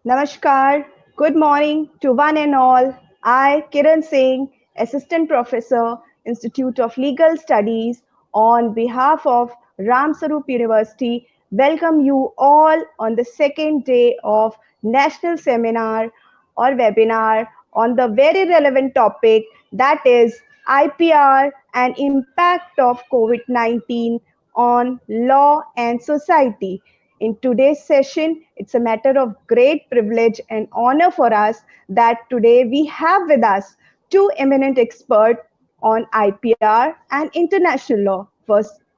Namaskar. Good morning to one and all. I, Kiran Singh, Assistant Professor, Institute of Legal Studies, on behalf of Ramsarup University, welcome you all on the second day of National Seminar or webinar on the very relevant topic that is IPR and impact of COVID-19 on law and society. In today's session, it's a matter of great privilege and honor for us that today we have with us two eminent experts on IPR and international law.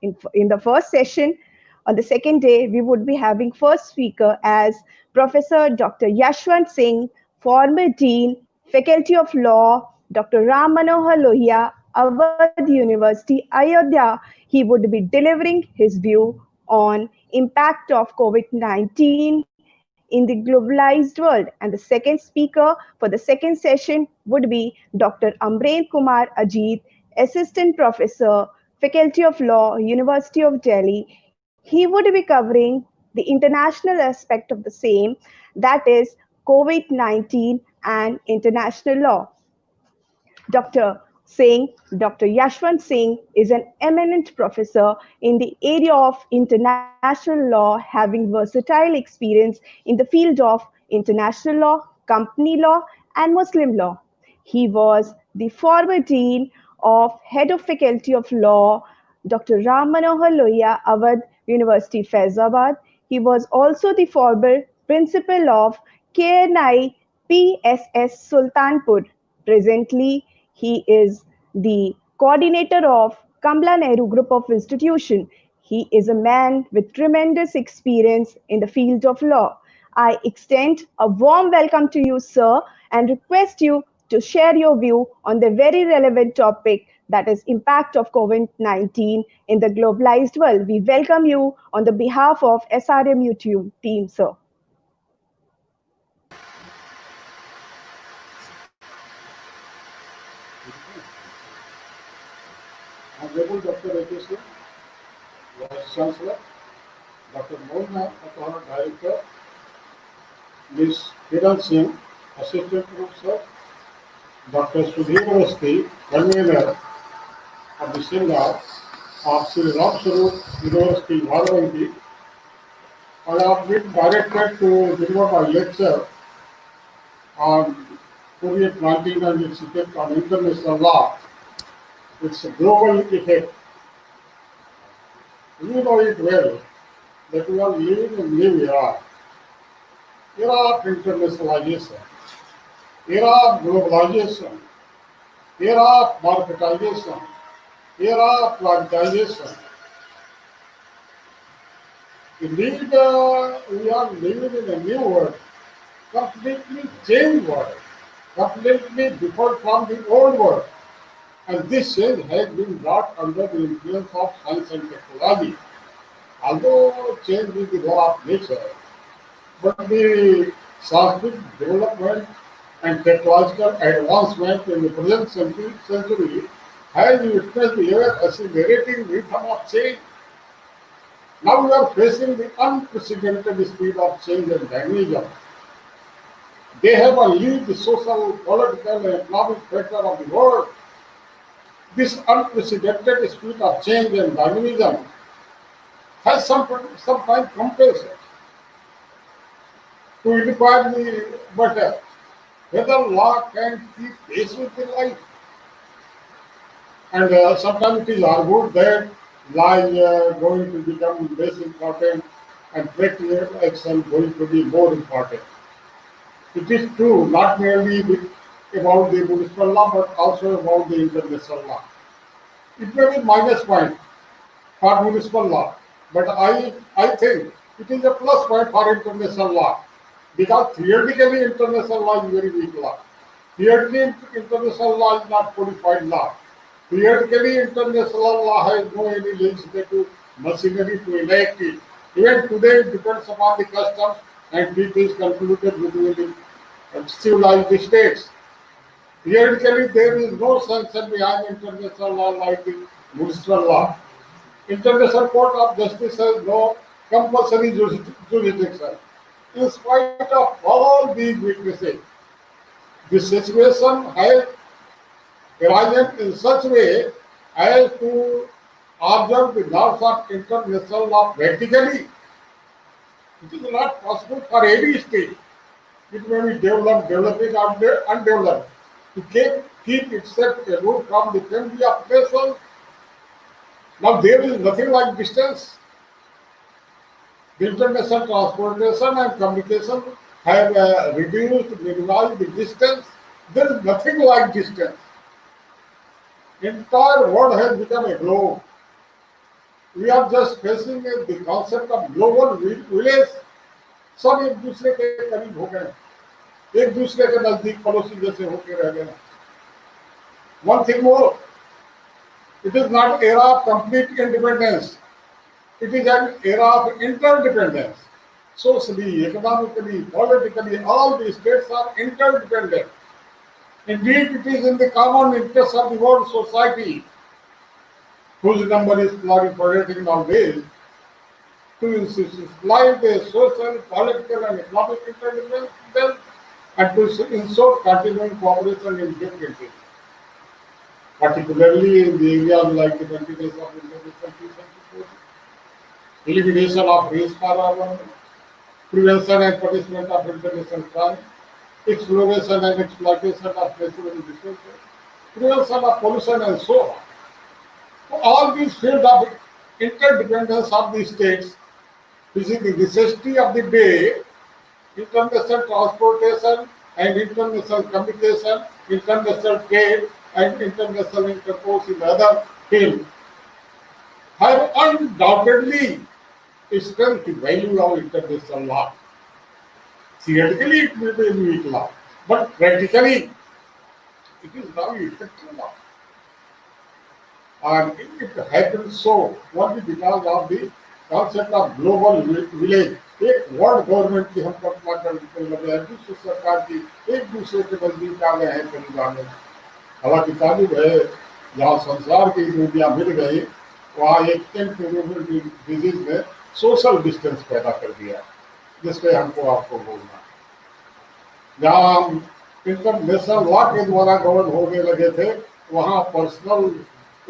In the first session, on the second day, we would be having first speaker as Professor Dr. Yashwant Singh, former Dean, Faculty of Law, Dr. Ram Manohar Lohia, Awadh University, Ayodhya. He would be delivering his view on impact of COVID-19 in the globalized world. And the second speaker for the second session would be Dr. Amren Kumar Ajit, Assistant Professor, Faculty of Law, University of Delhi. He would be covering the international aspect of the same, that is COVID-19 and international law. Dr. Singh, Dr. Yashwant Singh is an eminent professor in the area of international law, having versatile experience in the field of international law, company law, and Muslim law. He was the former dean of head of faculty of law, Dr. Ram Manohar Lohia, Awadh University, Faizabad. He was also the former principal of KNI PSS Sultanpur. Presently, he is the coordinator of Kamla Nehru Group of Institution. He is a man with tremendous experience in the field of law. I extend a warm welcome to you, sir, and request you to share your view on the very relevant topic that is impact of COVID-19 in the globalized world. We welcome you on the behalf of SRMU team, sir. Honorable Dr. A.K. Singh, Vice Chancellor, Dr. Mohan Atahar, Director, Ms. Kiran Singh, Assistant Professor, Dr. Sudhir Awasthi, Convener of the seminar of Sri Ram Sarup University, Varanasi. I have been directed to deliver my lecture on COVID-19 and its effect on international law, its global effect. We know it well that we are living in new era of internationalization, era of globalization, era of marketization, era of privatization. Indeed, we are living in a new world, completely changed world, completely different from the old world. And this change has been brought under the influence of science and technology. Although change is the law of nature, but the scientific development and technological advancement in the present century has witnessed the ever accelerating rhythm of change. Now we are facing the unprecedented speed of change and dynamism. They have unleashed the social, political, and economic factor of the world. This unprecedented speed of change and dynamism has sometimes compressed to inquire the matter whether law can keep pace with the life. And sometimes it is argued that law is going to become less important and practical action going to be more important. It is true not merely about the municipal law but also about the international law. It may be minus point for municipal law, but I think it is a plus point for international law because theoretically international law is very weak law. Theoretically international law is not codified law. Theoretically international law has no any legislative machinery to enact it. Even today it depends upon the customs and treaties concluded between the civilized states. Theoretically, there is no sanction behind international law like the municipal law. International Court of Justice has no compulsory jurisdiction. In spite of all these weaknesses, the situation has arisen in such way as to observe the laws of international law practically. It is not possible for any state, it may be developed, developing, or undeveloped, to keep itself aloof from the family of nations. Now there is nothing like distance. The international transportation and communication have reduced, minimized the distance. There is nothing like distance. Entire world has become a globe. We are just facing the concept of global village. सब एक दूसरे के करीब हो गए, एक दूसरे के नजदीक पड़ोसी जैसे होके रह गए. One thing more, it is not era of complete independence. It is an era of interdependence. Socially, economically, politically, all the states are interdependent. Indeed, it is in the common interest of the world society, whose number is proliferating nowadays, to institutionalize the social, political, and economic interdependence and to ensure continuing cooperation in different areas, particularly in the areas like the continuation of international peace and security, elimination of race power, prevention and punishment of international crime, exploration and exploitation of natural resources, prevention of pollution, and so on. So all these fields of interdependence of the states, which is the necessity of the day, international transportation and international communication, international trade, and international intercourse in other fields, have undoubtedly strengthened the value of international law. Theoretically, it may be a weak law, but practically, it is now effective law. And it happens so only because of the concept of global village. एक world government की हम कल्पना करने लगे हैं, विश्व सरकार की एक दूसरे के नजदीक आ गए हैं करीब आने. हालांकि ताजुब है, जहाँ संसार की दुनिया मिल गई वहाँ एक इनक्यूरेबल डिजीज ने सोशल डिस्टेंस पैदा कर दिया, जिसपे हमको आपको बोलना. जहाँ हम इंटरनेशनल लॉ के द्वारा गवर्न होने लगे थे, वहाँ पर्सनल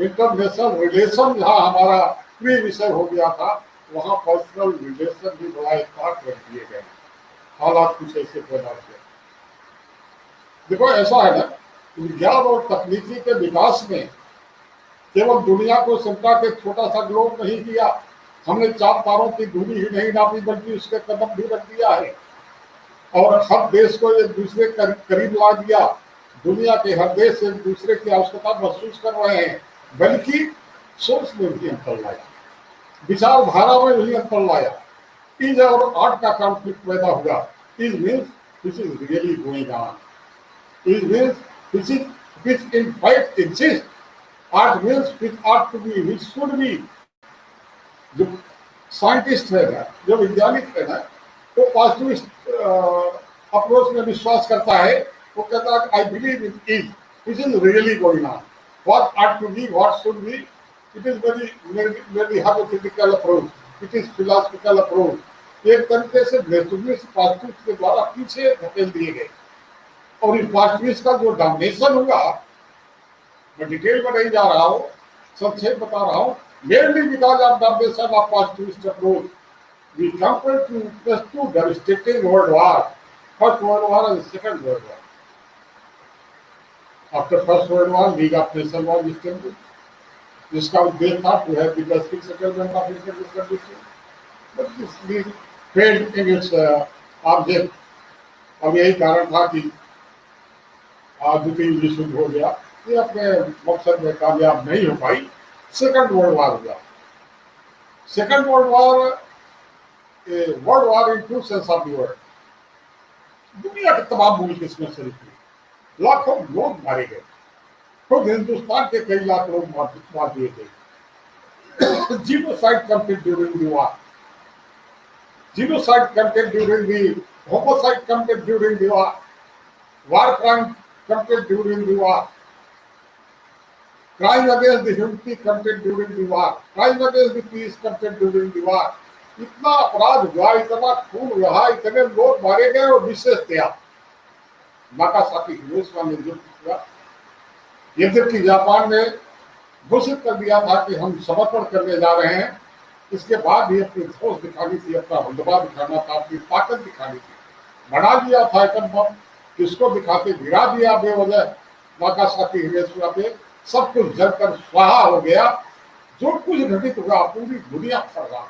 इंटरनेशनल रिलेशन जहाँ हमारा प्रिय विषय हो गया था, वहाँ पर्सनल रिलेशन भी बड़ा इत्तेफाक रख दिए गए. हालात कुछ ऐसे पैदा हुए. देखो ऐसा है ना, विज्ञान और तकनीकी के विकास में केवल दुनिया को सिमटा के छोटा सा ग्लोब नहीं किया, हमने चार तारों की दूरी ही नहीं नापी बल्कि उसके कदम भी रख दिया है और हर देश को एक दूसरे करीब ला दिया. दुनिया के हर देश एक दूसरे की आवश्यकता महसूस कर रहे हैं, बल्कि सोच में भी अंतर लाया, विचारधारा में भी अंतर लाया. इज और आर्ट का कॉन्फ्लिक्ट पैदा हुआ. Is means this is really going on. Is means this is which in fact exist. Ought means which ought to be, which should be. जो साइंटिस्ट है ना, जो वैज्ञानिक है ना, वो पॉजिटिविस्ट अप्रोच में विश्वास करता है. वो कहता है I believe in is, this is really going on. What ought to be, what should be, it is very hypothetical approach. It is philosophical approach. एक तरीके से नेचुरलिस्ट पॉजिटिविस्ट के द्वारा पीछे धकेल दिए गए. और इस पॉजिटिविस्ट का जो डोमिनेशन हुआ, मैं डिटेल में नहीं जा रहा हूँ, संक्षेप बता रहा हूँ. Mainly because of domination of positivist approach, we compared to just two devastating world wars, First World War and Second World War. After First World War, League of Nations was established. जिसका उद्देश्य था to have the peaceful settlement of international disputes. But this league failed in its object. अब यही कारण था कि द्वितीय विश्व युद्ध हो गया, ये अपने मकसद में कामयाब नहीं हो पाई. सेकंड वर्ल्ड वॉर हुआ. Second world war in two sense of the word. दुनिया के तमाम मुल्क इसमें शरीक हुए, लाखों लोग मारे गए. खुद हिंदुस्तान के कई लाख लोग मार दिए गए. Genocide committed during the war. Genocide committed during the homicide committed during the war crime committed during the war, crime against the humanity committed during the war, crime against the peace committed during the war. इतना अपराध हुआ, इतना खून हुआ, इतने लोग मारे गए और विशेषतया नागासाकी हिरोशिमा में जो हुआ, यद्यपि जापान ने घोषित कर दिया था कि हम समर्पण करने जा रहे हैं, इसके बाद भी अपनी ठोस दिखानी थी, अपना रुतबा दिखाना था, अपनी ताकत दिखानी थी। बना दिया था एटम बम, किसको दिखाते, गिरा दिया बेवजह नागासाकी हिरोशिमा पे, सब कुछ जलकर स्वाहा हो गया। जो कुछ घटित हुआ पूरी दुनिया कर रहा।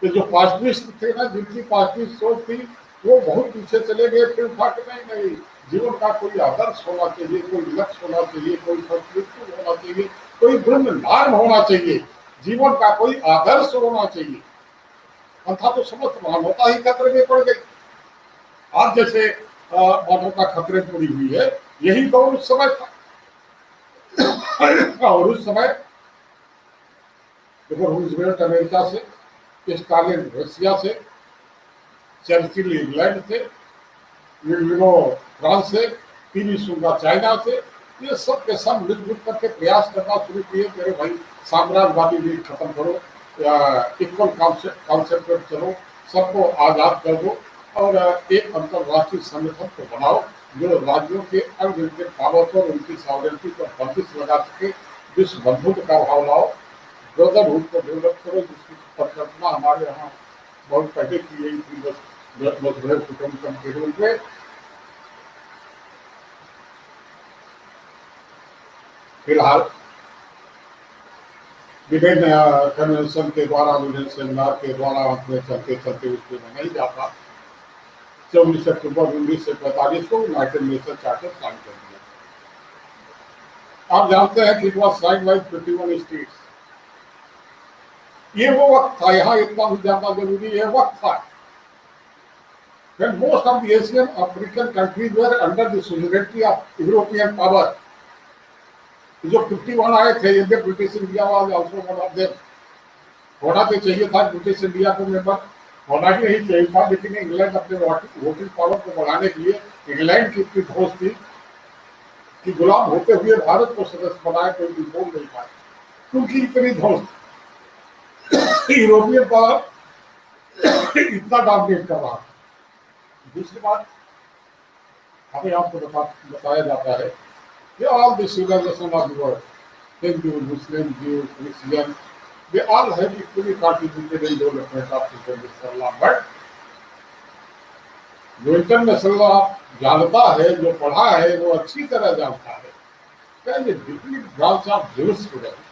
तो जो पास्टिस्ट थे ना, जिनकी पास्टिस्ट सोच थी, वो बहुत पीछे चले गए, फिर उठा के नहीं, जीवन का कोई आदर्श होना चाहिए, कोई लक्ष्य होना चाहिए, कोई संस्कृति होना चाहिए, कोई ब्रह्म नॉर्म होना चाहिए, जीवन का कोई आदर्श होना चाहिए, अन्यथा तो समस्त मानवता ही खतरे में पड़ गई। आज जैसे मानवता खतरे में पड़ी हुई है, यही तो उस समय था। और उस समय देखो, रूजवेल्ट अमेरिका से, स्टालिन रशिया से, चर्चिल इंग्लैंड से, फ्रांस से, पीवी सुंगा चाइना से, ये सब के सब मिलजुल करके प्रयास करना शुरू किए। मेरे भाई, साम्राज्यवादी लीग खत्म करो, इक्वल कॉन्सेप्ट पर चलो, सबको आजाद कर दो और एक अंतर्राष्ट्रीय संगठन को बनाओ जो राज्यों के अनलिमिटेड पावर पर उनकी सॉवरेनिटी पर बंदिश लगा सके, विश्व बंधुत्व का भाव लाओ, ब्रदरहुड को डेवलप करो, जिसकी परिकल्पना हमारे यहाँ बहुत पहले की गई थी, वसुधैव कुटुंबकम के रूप में। फिलहाल विभिन्न कन्वेंशन के द्वारा, विभिन्न सेमिनार के द्वारा अपने चलते चलते उसमें में नहीं जाता। 24 अक्टूबर 1945 को यूनाइटेड नेशन चार्टर साइन कर दिया। आप जानते हैं कि it was sign by 21 states. ये वो वक्त था, यहाँ इतना भी जानना जरूरी है, वक्त था when most of the Asian African countries were under the suzerainty of European power. जो 51 आए थे, यदि British India was also one of them. होना तो चाहिए था ब्रिटिश इंडिया को मेंबर, होना ही नहीं चाहिए था, लेकिन इंग्लैंड अपने वोटिंग पावर को बढ़ाने के लिए, इंग्लैंड की इतनी ठोस थी कि गुलाम होते हुए भारत को सदस्य बनाए, कोई भी बोल नहीं पाए, क्योंकि इतनी ठोस यूरोपियन पावर इतना डॉमिनेट कर रहा। दूसरी बात, हमें आपको बताया जाता है कि all the civilisation of the world, Hindu, Muslim, Jew, Christian, they all have equally contributed in development of international law. But जो इंटरनेशनल लॉ जानता है, जो पढ़ा है, वो अच्छी तरह जानता है that the different branch of jurisprudence,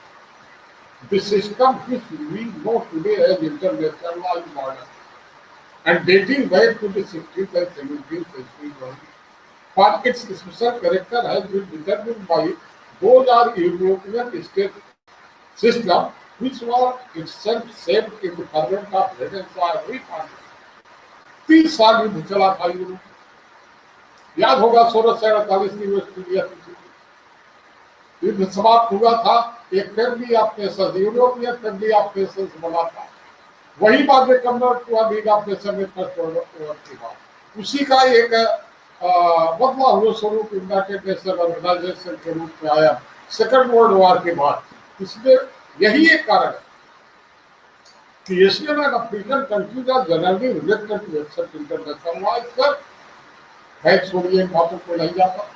the system which we know today as international law is modern and dating back to the 16th and 17th century only. For its special character has been determined by those are European state system which was itself shaped in the ferment of Renaissance reform. 30 साल युद्ध चला था Europe, याद होगा 1648 की waste India treaty. युद्ध समाप्त हुआ था, एक family of Nations, European family of Nations बना था, वही बाद में कन्वर्ट हुआ लीग ऑफ नेशन में फर्स्ट वर्ल्ड वॉर के बाद। उसी का एक बदला हुआ स्वरूप यूनाइटेड नेशन ऑर्गेनाइजेशन के रूप में आया सेकंड वर्ल्ड वॉर के बाद। इसमें यही एक कारण है कि Asian and African countries are generally reluctant to accept international law. Sir है, छोड़िए इन बातों को, नहीं जाता।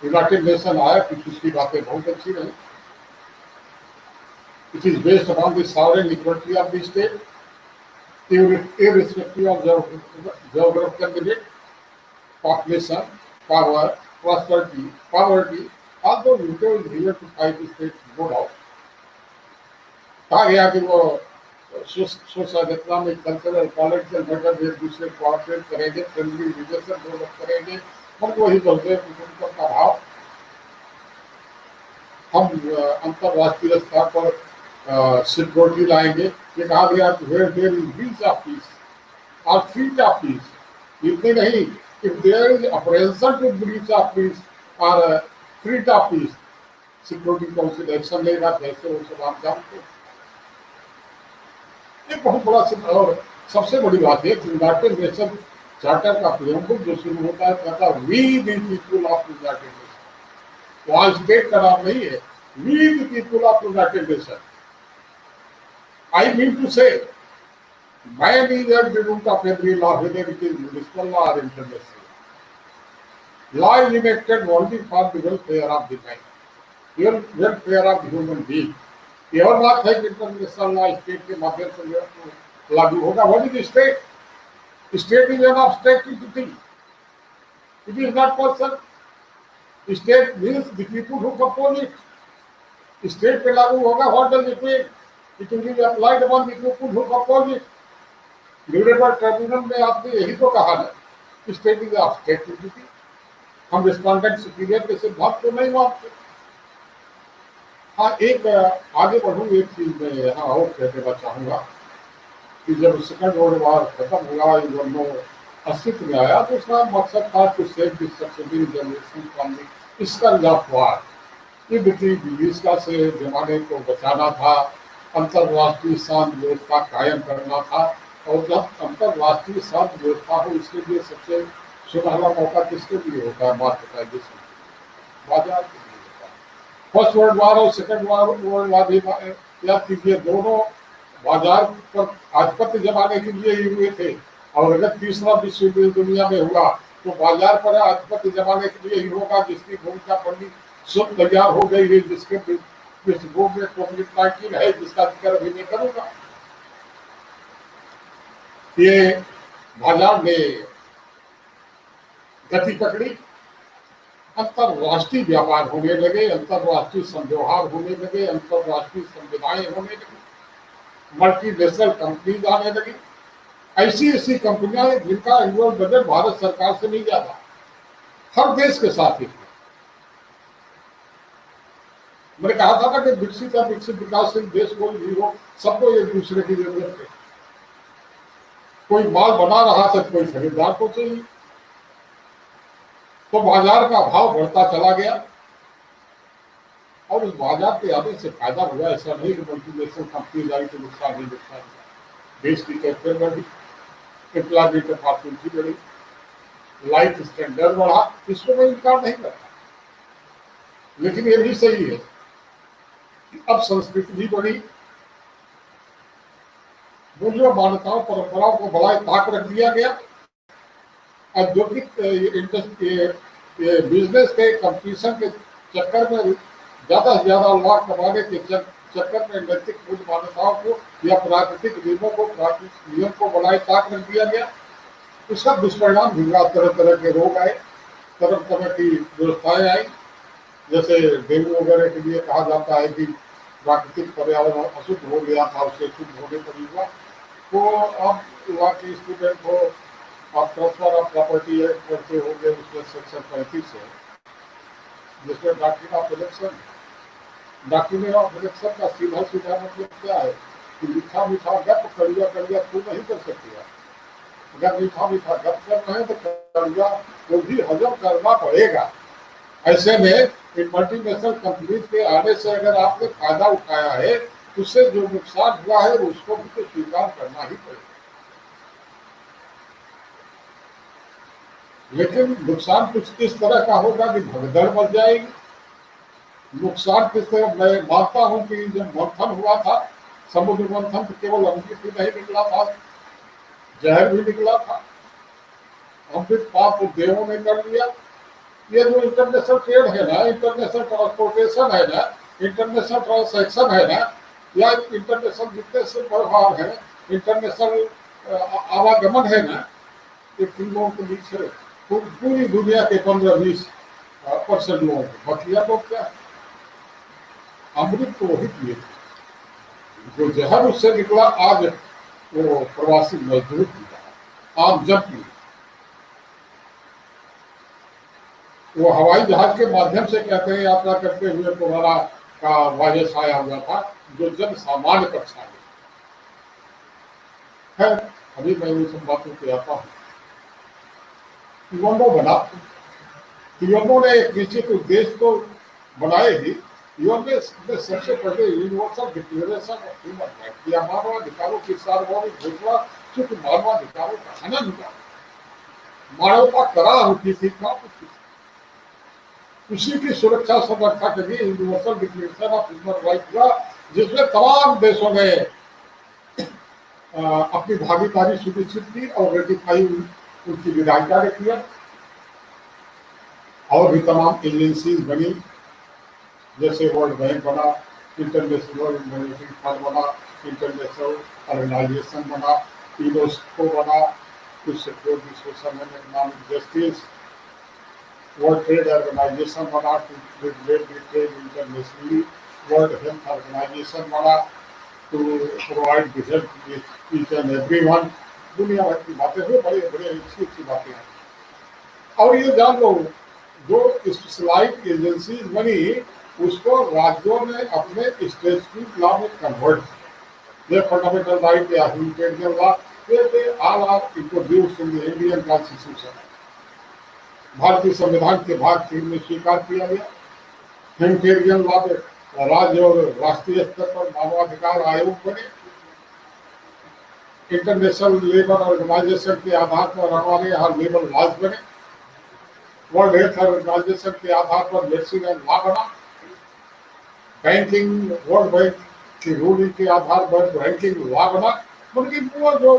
यूनाइटेड नेशन आया, कुछ उसकी बातें बहुत अच्छी रही। It is based upon the sovereign equity of the state irrespective of geographical limit, population, power, prosperity, poverty, although veto is given to 5 states, no doubt. कहा गया कि वो social economic cultural political matter एक दूसरे को cooperate करेंगे, friendly relation develop करेंगे, हम वही बोलते हैं कुटुंब का भाव। हम अंतर्राष्ट्रीय स्तर पर सिक्योरिटी लाएंगे। ये कहा गया कि where there is breach of peace और थ्रेट ऑफ पीस, इतने नहीं, if there is apprehension to breach of peace और threat of peace, security council action लेगा। कैसे वो सब आप जानते हैं। एक बहुत बड़ा और सबसे बड़ी बात है कि यूनाइटेड नेशन चार्टर का प्रियम्बल जो शुरू होता है, कहता है we the people of United Nation. वहां स्टेट का नाम नहीं है, we the people of United Nation. I mean to say, man is at the root of every law, whether it is municipal law or international. Law is enacted only for the welfare of the man, your welfare of the human being. ये और बात है कि international law state के माध्यम से जो लागू होगा. What is state? State is an abstract entity. It is not person. State means the people who compose it. State पे लागू होगा. What does it mean? It will be applied upon the people who compose it. Nuremberg tribunal में आपने यही तो कहा है, state is abstract entity. हम रिस्पोंडेंट सुपीरियर के सिद्धांत को नहीं मानते. हाँ, एक आगे बढ़ूँ, एक चीज मैं यहाँ और कह देना चाहूँगा कि जब सेकंड वर्ल्ड वॉर खत्म हुआ, यूएनओ अस्तित्व में आया, तो उसका मकसद था to save the successive generation from the scourge of war. युद्ध की विभीषिका से जमाने को बचाना था, अंतर्राष्ट्रीय शांति व्यवस्था कायम करना था. और जब अंतर्राष्ट्रीय शांति व्यवस्था हो, इसके लिए सबसे सुनहरा मौका किसके लिए होता है? मार्केटाइजेशन, बाजार के लिए होता है. फर्स्ट वर्ल्ड वॉर और सेकंड वर्ल्ड वॉर याद कीजिए, दोनों बाजार पर आधिपत्य जमाने के लिए ही हुए थे. और अगर तीसरा विश्व युद्ध दुनिया में हुआ तो बाजार पर आधिपत्य जमाने के लिए ही होगा, जिसकी भूमिका बननी सब तैयार हो गई है, जिसके पृष्ठभूमि में कोविड-19 है, जिसका जिक्र अभी मैं करूंगा. ये बाजार ने गति पकड़ी, अंतरराष्ट्रीय व्यापार होने लगे, अंतरराष्ट्रीय समझौता होने लगे, अंतरराष्ट्रीय संविधाएं होने लगी, मल्टीनेशनल कंपनीज आने लगी. ऐसी ऐसी कंपनियां जिनका एनुअल बजट भारत सरकार से नहीं जाता, हर देश के साथ ही. मैंने कहा था ना कि विकसित या विकसित विकासशील देश कोई भी हो, सबको एक दूसरे की जरूरत है. कोई माल बना रहा था, कोई खरीदार को चाहिए, तो बाजार का भाव बढ़ता चला गया. और उस बाजार के आने से फायदा हुआ, ऐसा नहीं कि मल्टीनेशनल कंपनी आई तो नुकसान ही नुकसान हुआ. देश की कैपिटल बढ़ी, एम्प्लॉयमेंट अपॉर्चुनिटी बढ़ी, लाइफ स्टैंडर्ड बढ़ा, इसको मैं इनकार नहीं करता. लेकिन ये भी सही है कि अब संस्कृति भी बढ़ी, मूल्यों, मान्यताओं, परंपराओं को बड़ा ताक रख दिया गया. औद्योगिक बिजनेस के कंपटीशन के चक्कर में ज्यादा से ज्यादा लाभ कमाने के चक्कर में नैतिक मूल्य, मान्यताओं को या प्राकृतिक नियमों को, प्राकृतिक नियम को बनाए ताक रख दिया गया. उसका दुष्परिणाम भी हुआ. तरह तरह के रोग आए, तरह तरह की व्यवस्थाएं आई. जैसे डेंगू वगैरह के लिए कहा जाता है कि प्राकृतिक पर्यावरण अशुद्ध हो गया था, उससे शुद्ध होने पर ही हुआ. तो अब वहाँ के स्टूडेंट हो, आप ट्रांसफर ऑफ प्रॉपर्टी एक्ट करते होंगे, उसमें सेक्शन 35 है, जिसमें doctrine of election. Doctrine of election का सीधा सीधा मतलब क्या है कि मीठा मीठा गप, कड़िया कड़िया तू नहीं कर सकती है. अगर मीठा मीठा गप कर रहे हैं तो कड़िया को भी हजम करना पड़ेगा. ऐसे में इन मल्टीनेशनल कंपनीज के आने से अगर आपने फायदा उठाया है, उससे जो नुकसान हुआ है उसको भी तो स्वीकार करना ही पड़ेगा. लेकिन नुकसान कुछ इस तरह का होगा कि भगदड़ मच जाएगी. नुकसान किस तरह, मैं मानता हूं कि जब मंथन हुआ था, समुद्र मंथन, तो केवल अमृत ही नहीं निकला था, जहर भी निकला था. अमृत पाप देवों ने कर लिया. ये जो इंटरनेशनल ट्रेड है ना, इंटरनेशनल ट्रांसपोर्टेशन है ना, इंटरनेशनल ट्रांसैक्शन है ना, या इंटरनेशनल जितने से व्यवहार है, इंटरनेशनल आवागमन है ना, ये फिल्मों के बीच है. पूरी दुनिया के 15-20% लोगों को बकिया लोग क्या अमृत को वही पिए थे. जो जहर उससे निकला, आज वो प्रवासी मजदूर पीता, आम जन पी. वो हवाई जहाज के माध्यम से कहते हैं यात्रा करते हुए कोरोना का वायरस आया हुआ था, जो जन सामान्य कक्षा में है. अभी मैं उन सब बातों पे आता हूँ. यूएनओ बना, यूएनओ ने एक निश्चित उद्देश्य तो बनाए ही. यूएनओ ने सबसे पहले universal declaration of human right या मानवाधिकारों की सार्वभौमिक घोषणा, क्योंकि मानवाधिकारों का हनन हुआ, मानवता कराह होती थी, काम होती थी. उसी की सुरक्षा संरक्षा के लिए universal declaration of human right हुआ, जिसमें तमाम देशों ने अपनी भागीदारी सुनिश्चित की और रेटिफाई उनकी विदाई कार्य किया। और भी तमाम एजेंसीज बनी, जैसे वर्ल्ड बैंक बना, इंटरनेशनल मॉनेटरी फंड बना, इंटरनेशनल ऑर्गेनाइजेशन बना, यूनेस्को बना, to support the social and economic justice, world trade organisation बना to regulate the trade internationally, world health organisation बना to provide the health each and everyone. दुनिया भर की बातें हुई, बड़े बड़े अच्छी अच्छी बातें हैं। और ये जान लो, जो स्पेशलाइज्ड एजेंसीज बनी उसको राज्यों ने अपने स्टैट्यूट लॉ में कन्वर्ट किया। फंडामेंटल राइट या humanitarian law, they all are introduced in the Indian Constitution. भारतीय संविधान के भाग 3 में स्वीकार किया गया। ह्यूमैनिटेरियन लॉ में राज्य और राष्ट्रीय स्तर पर मानवाधिकार आयोग बने। इंटरनेशनल लेबर ऑर्गेनाइजेशन के आधार पर हमारे यहाँ लेबर लॉज बने। वर्ल्ड हेल्थ ऑर्गेनाइजेशन के आधार पर मेडिसिन एंड लॉ बना। बैंकिंग, वर्ल्ड बैंक की रूलिंग के आधार पर बैंकिंग लॉ बना। मतलब वो जो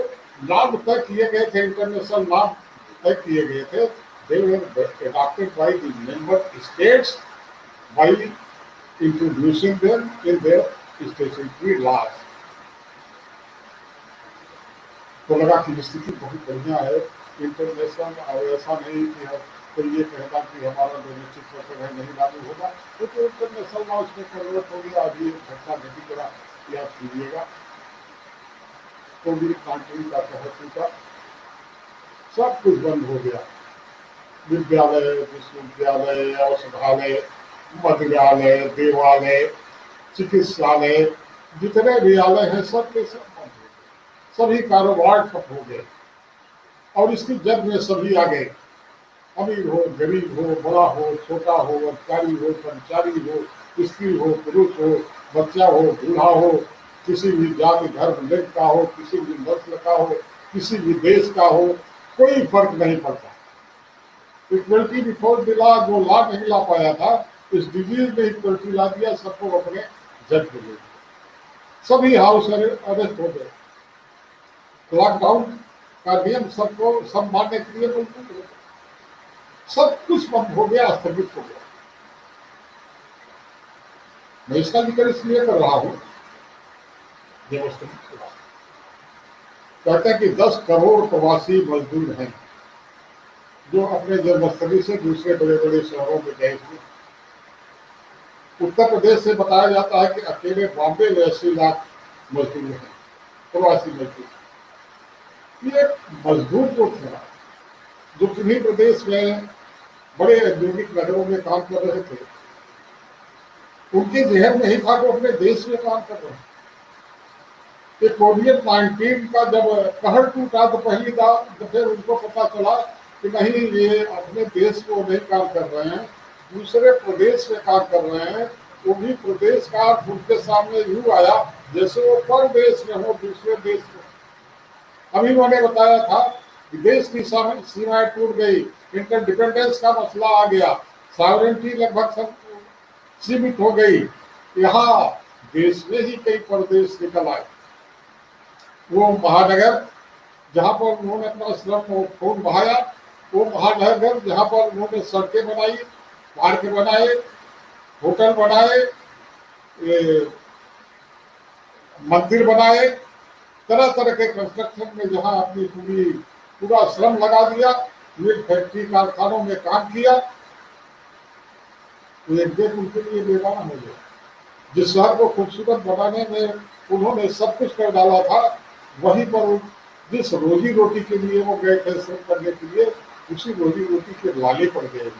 लॉ तय किए गए थे, इंटरनेशनल लॉ तय किए गए थे, they were adopted by the member states by introducing them in their statutory laws. तो लगा कि स्थिति बहुत बढ़िया है इंटरनेशनल, और ऐसा नहीं कि कोई ये कहता कि हमारा डोमेस्टिक प्रोसेस है नहीं लागू होगा, तो इंटरनेशनल लॉ उसमें कन्वर्ट हो गया। अभी घटना घटी करा याद कीजिएगा, कोविड-19 का कहर टूटा, सब कुछ बंद हो गया। विद्यालय, विश्वविद्यालय, औषधालय, मदिरालय, देवालय, चिकित्सालय, जितने भी आलय हैं सब के सब बंद हो गए। सभी कारोबार ठप हो गए और इसकी जद में सभी आ गए। अमीर हो, गरीब हो, बड़ा हो, छोटा हो, अधिकारी हो, कर्मचारी हो, स्त्री हो, पुरुष हो, बच्चा हो, बूढ़ा हो, किसी भी जाति धर्म लिंग का हो, किसी भी नस्ल का हो, किसी भी देश का हो, कोई फर्क नहीं पड़ता। इक्वलिटी बिफोर द लॉ जो लॉ नहीं ला पाया था, इस डिजीज में इक्वलिटी ला दिया, सबको अपने जज को ले दिया। सभी हाउस अरेस्ट हो गए। लॉकडाउन का नियम सबको सब मानने के लिए बिल्कुल सब कुछ बंद हो गया, स्थगित हो गया। मैं इसका जिक्र इसलिए कर रहा हूं, कहते हैं कि 10 करोड़ प्रवासी मजदूर हैं जो अपने जन्मस्थली से दूसरे बड़े बड़े शहरों में गए थे। उत्तर प्रदेश से बताया जाता है कि अकेले बॉम्बे में 80 लाख मजदूर हैं, प्रवासी मजदूर। ये मजदूर जो थे, जो किन्हीं प्रदेश में बड़े औद्योगिक नगरों में काम कर रहे थे, उनके जहन में ही था कि अपने देश में काम कर रहे हैं। कोविड-19 का जब कहर टूटा तो पहली दफे उनको पता चला कि नहीं, ये अपने देश को नहीं काम कर रहे हैं, दूसरे प्रदेश में काम कर रहे हैं। वो भी प्रदेश का उनके सामने यूं आया जैसे वो परदेश में हो, दूसरे देश में। अभी मैंने बताया था कि देश की सीमाएं टूट गई, इंटरडिपेंडेंस का मसला आ गया, सॉवरेनिटी लगभग सब सीमित हो गई। यहाँ देश में ही कई प्रदेश निकल आए। वो महानगर जहाँ पर उन्होंने अपना श्रम खून बहाया, वो महानगर जहाँ पर उन्होंने सड़कें बनाई, पार्क बनाए, होटल बनाए, मंदिर बनाए, तरह तरह के कंस्ट्रक्शन में जहाँ अपनी पूरा श्रम लगा दिया, मिल फैक्ट्री कारखानों में काम किया, तो एक देश उनके लिए बेगाना हो गया। जिस शहर को खूबसूरत बनाने में उन्होंने सब कुछ कर डाला था, वहीं पर जिस रोजी रोटी के लिए वो गए थे श्रम करने के लिए, उसी रोजी रोटी के लाले पड़ गए।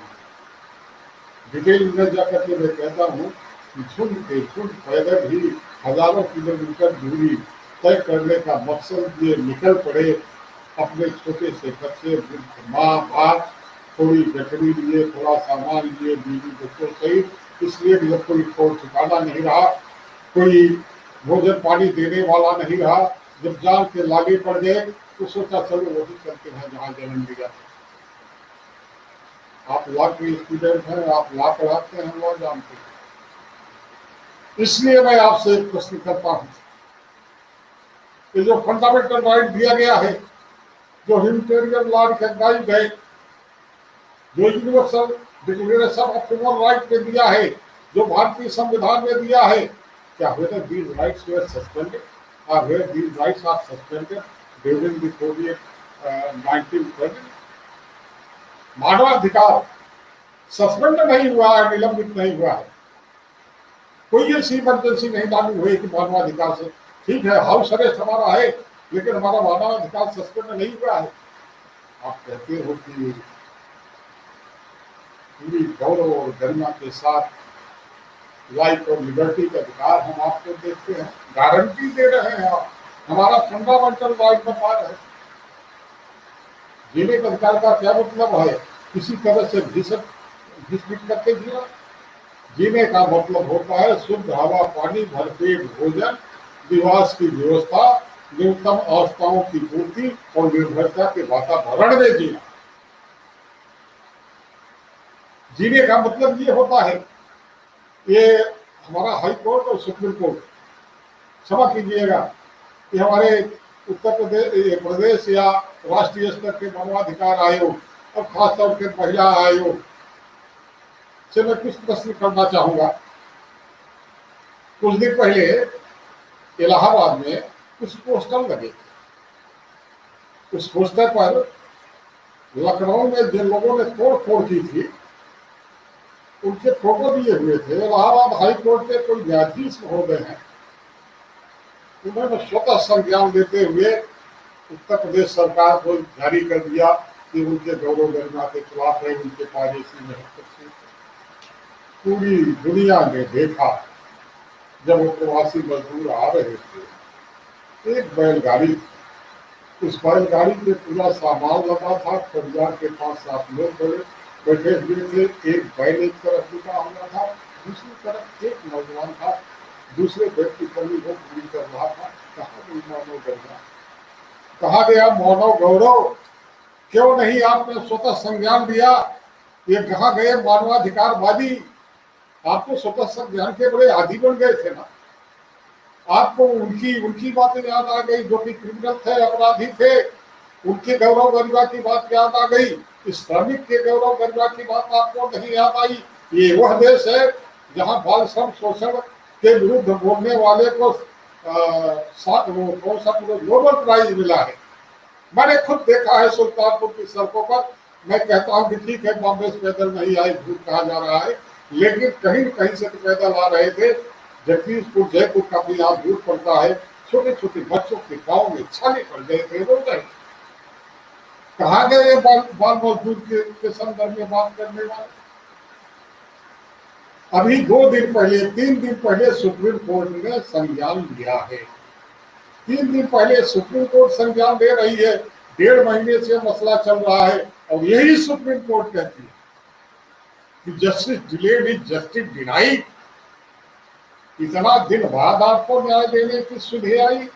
डिटेल में जाकर के मैं कहता हूँ कि झुंड के झुंड पैदल ही हजारों किलोमीटर दूरी तय करने का मकसद ये निकल पड़े। अपने छोटे से बच्चे, माँ बाप, थोड़ी गठरी लिए, थोड़ा सामान लिए, बीवी बच्चों सहित। इसलिए भी जब कोई ठिकाना नहीं रहा, कोई भोजन पानी देने वाला नहीं रहा, जब जान के लागे पड़ गए तो सोचा चलो वही चलते हैं जहाँ जन्म लिया। आप लॉ के स्टूडेंट हैं, आप लॉ पढ़ाते हैं, लॉ जानते हैं। इसलिए मैं आपसे एक प्रश्न करता हूँ, ये जो फंडामेंटल राइट दिया गया है, जो ह्यूमैनिटेरियन लॉ रिकॉग्नाइज्ड है, जो universal declaration of human right में दिया है, जो भारतीय संविधान में दिया है, क्या whether these rights were suspended or whether these rights are suspended during the Soviet 1930? मानवाधिकार सस्पेंड नहीं हुआ है, निलंबित नहीं हुआ है। कोई ऐसी इमरजेंसी नहीं लागू हुई कि मानवाधिकार से, ठीक है हाउस अरेस्ट हमारा है, लेकिन हमारा मानवाधिकार सस्पेंड नहीं हुआ है। आप कहते हो कि पूरी गौरव और गरिमा के साथ लाइफ और लिबर्टी का अधिकार हम आपको देते हैं, गारंटी दे रहे हैं, आप हमारा फंडामेंटल राइट बता रहे हैं। जीने के अधिकार का क्या मतलब है? किसी तरह से घिसपिट करके जीना। जीने का मतलब होता है शुद्ध हवा, पानी, भरपेट भोजन, निवास की व्यवस्था, न्यूनतम आवश्यकताओं की पूर्ति और निर्भरता के वातावरण में जीना। जीने का मतलब ये होता है। ये हमारा हाई कोर्ट और सुप्रीम कोर्ट, क्षमा कीजिएगा, ये हमारे उत्तर प्रदेश या राष्ट्रीय स्तर के मानवाधिकार आयोग और खासतौर से महिला आयोग से मैं कुछ प्रश्न करना चाहूंगा। कुछ दिन पहले इलाहाबाद में कुछ पोस्टर लगे थे। उस पोस्टर पर लखनऊ में जिन लोगों ने तोड़-फोड़ की थी उनके फोटो दिए हुए थे। इलाहाबाद हाई कोर्ट के कोई न्यायाधीश महोदय हैं, उन्होंने स्वतः संज्ञान लेते हुए उत्तर प्रदेश सरकार को जारी कर दिया कि उनके गौरव गरिमा के खिलाफ है, उनके प्राइवेसी में हस्तक्षेप। पूरी दुनिया ने देखा जब वो प्रवासी मजदूर आ रहे थे, एक बैलगाड़ी थी, उस बैलगाड़ी पे पूरा सामान लगा था, परिवार के 5-7 लोग बैठे हुए थे। एक बैल एक तरफ रुका हुआ था, दूसरी तरफ एक नौजवान था, दूसरे व्यक्ति पर भी वो पूरी कर रहा था। कहाँ गई मानव गरिमा, कहा गया मानव गौरव? क्यों नहीं आपने स्वतः संज्ञान लिया? ये कहा गए मानवाधिकारवादी? आपको स्वतः संज्ञान के बड़े आदी बन गए थे ना। आपको उनकी बातें याद आ गई जो कि क्रिमिनल थे, अपराधी थे। उनके गौरव गरिमा की बात याद आ गई, इस श्रमिक के गौरव गरिमा की बात आपको नहीं याद आई। ये वह देश है जहां बाल श्रम शोषण के विरुद्ध बोलने वाले को कौन सा नोबेल प्राइज मिला है। मैंने खुद देखा है सुल्तानपुर की सड़कों पर। मैं कहता हूँ कि ठीक है बॉम्बे से पैदल नहीं आए, झूठ कहा जा रहा है, लेकिन कहीं कहीं से तो पैदल आ रहे थे। जगदीशपुर जयपुर का भी यहाँ दूर पड़ता है, छोटे छोटे बच्चों के गाँव में छाले पड़ गए थे, रो गए। कहाँ गए बाल मजदूर के संदर्भ में बात करने वाले? अभी 2 दिन पहले 3 दिन पहले सुप्रीम कोर्ट ने संज्ञान लिया है। 3 दिन पहले सुप्रीम कोर्ट संज्ञान ले रही है। 1.5 महीने से मसला चल रहा है और यही सुप्रीम कोर्ट कहती है कि justice delayed is justice denied. इतना दिन बाद आपको न्याय देने की सुधे आई,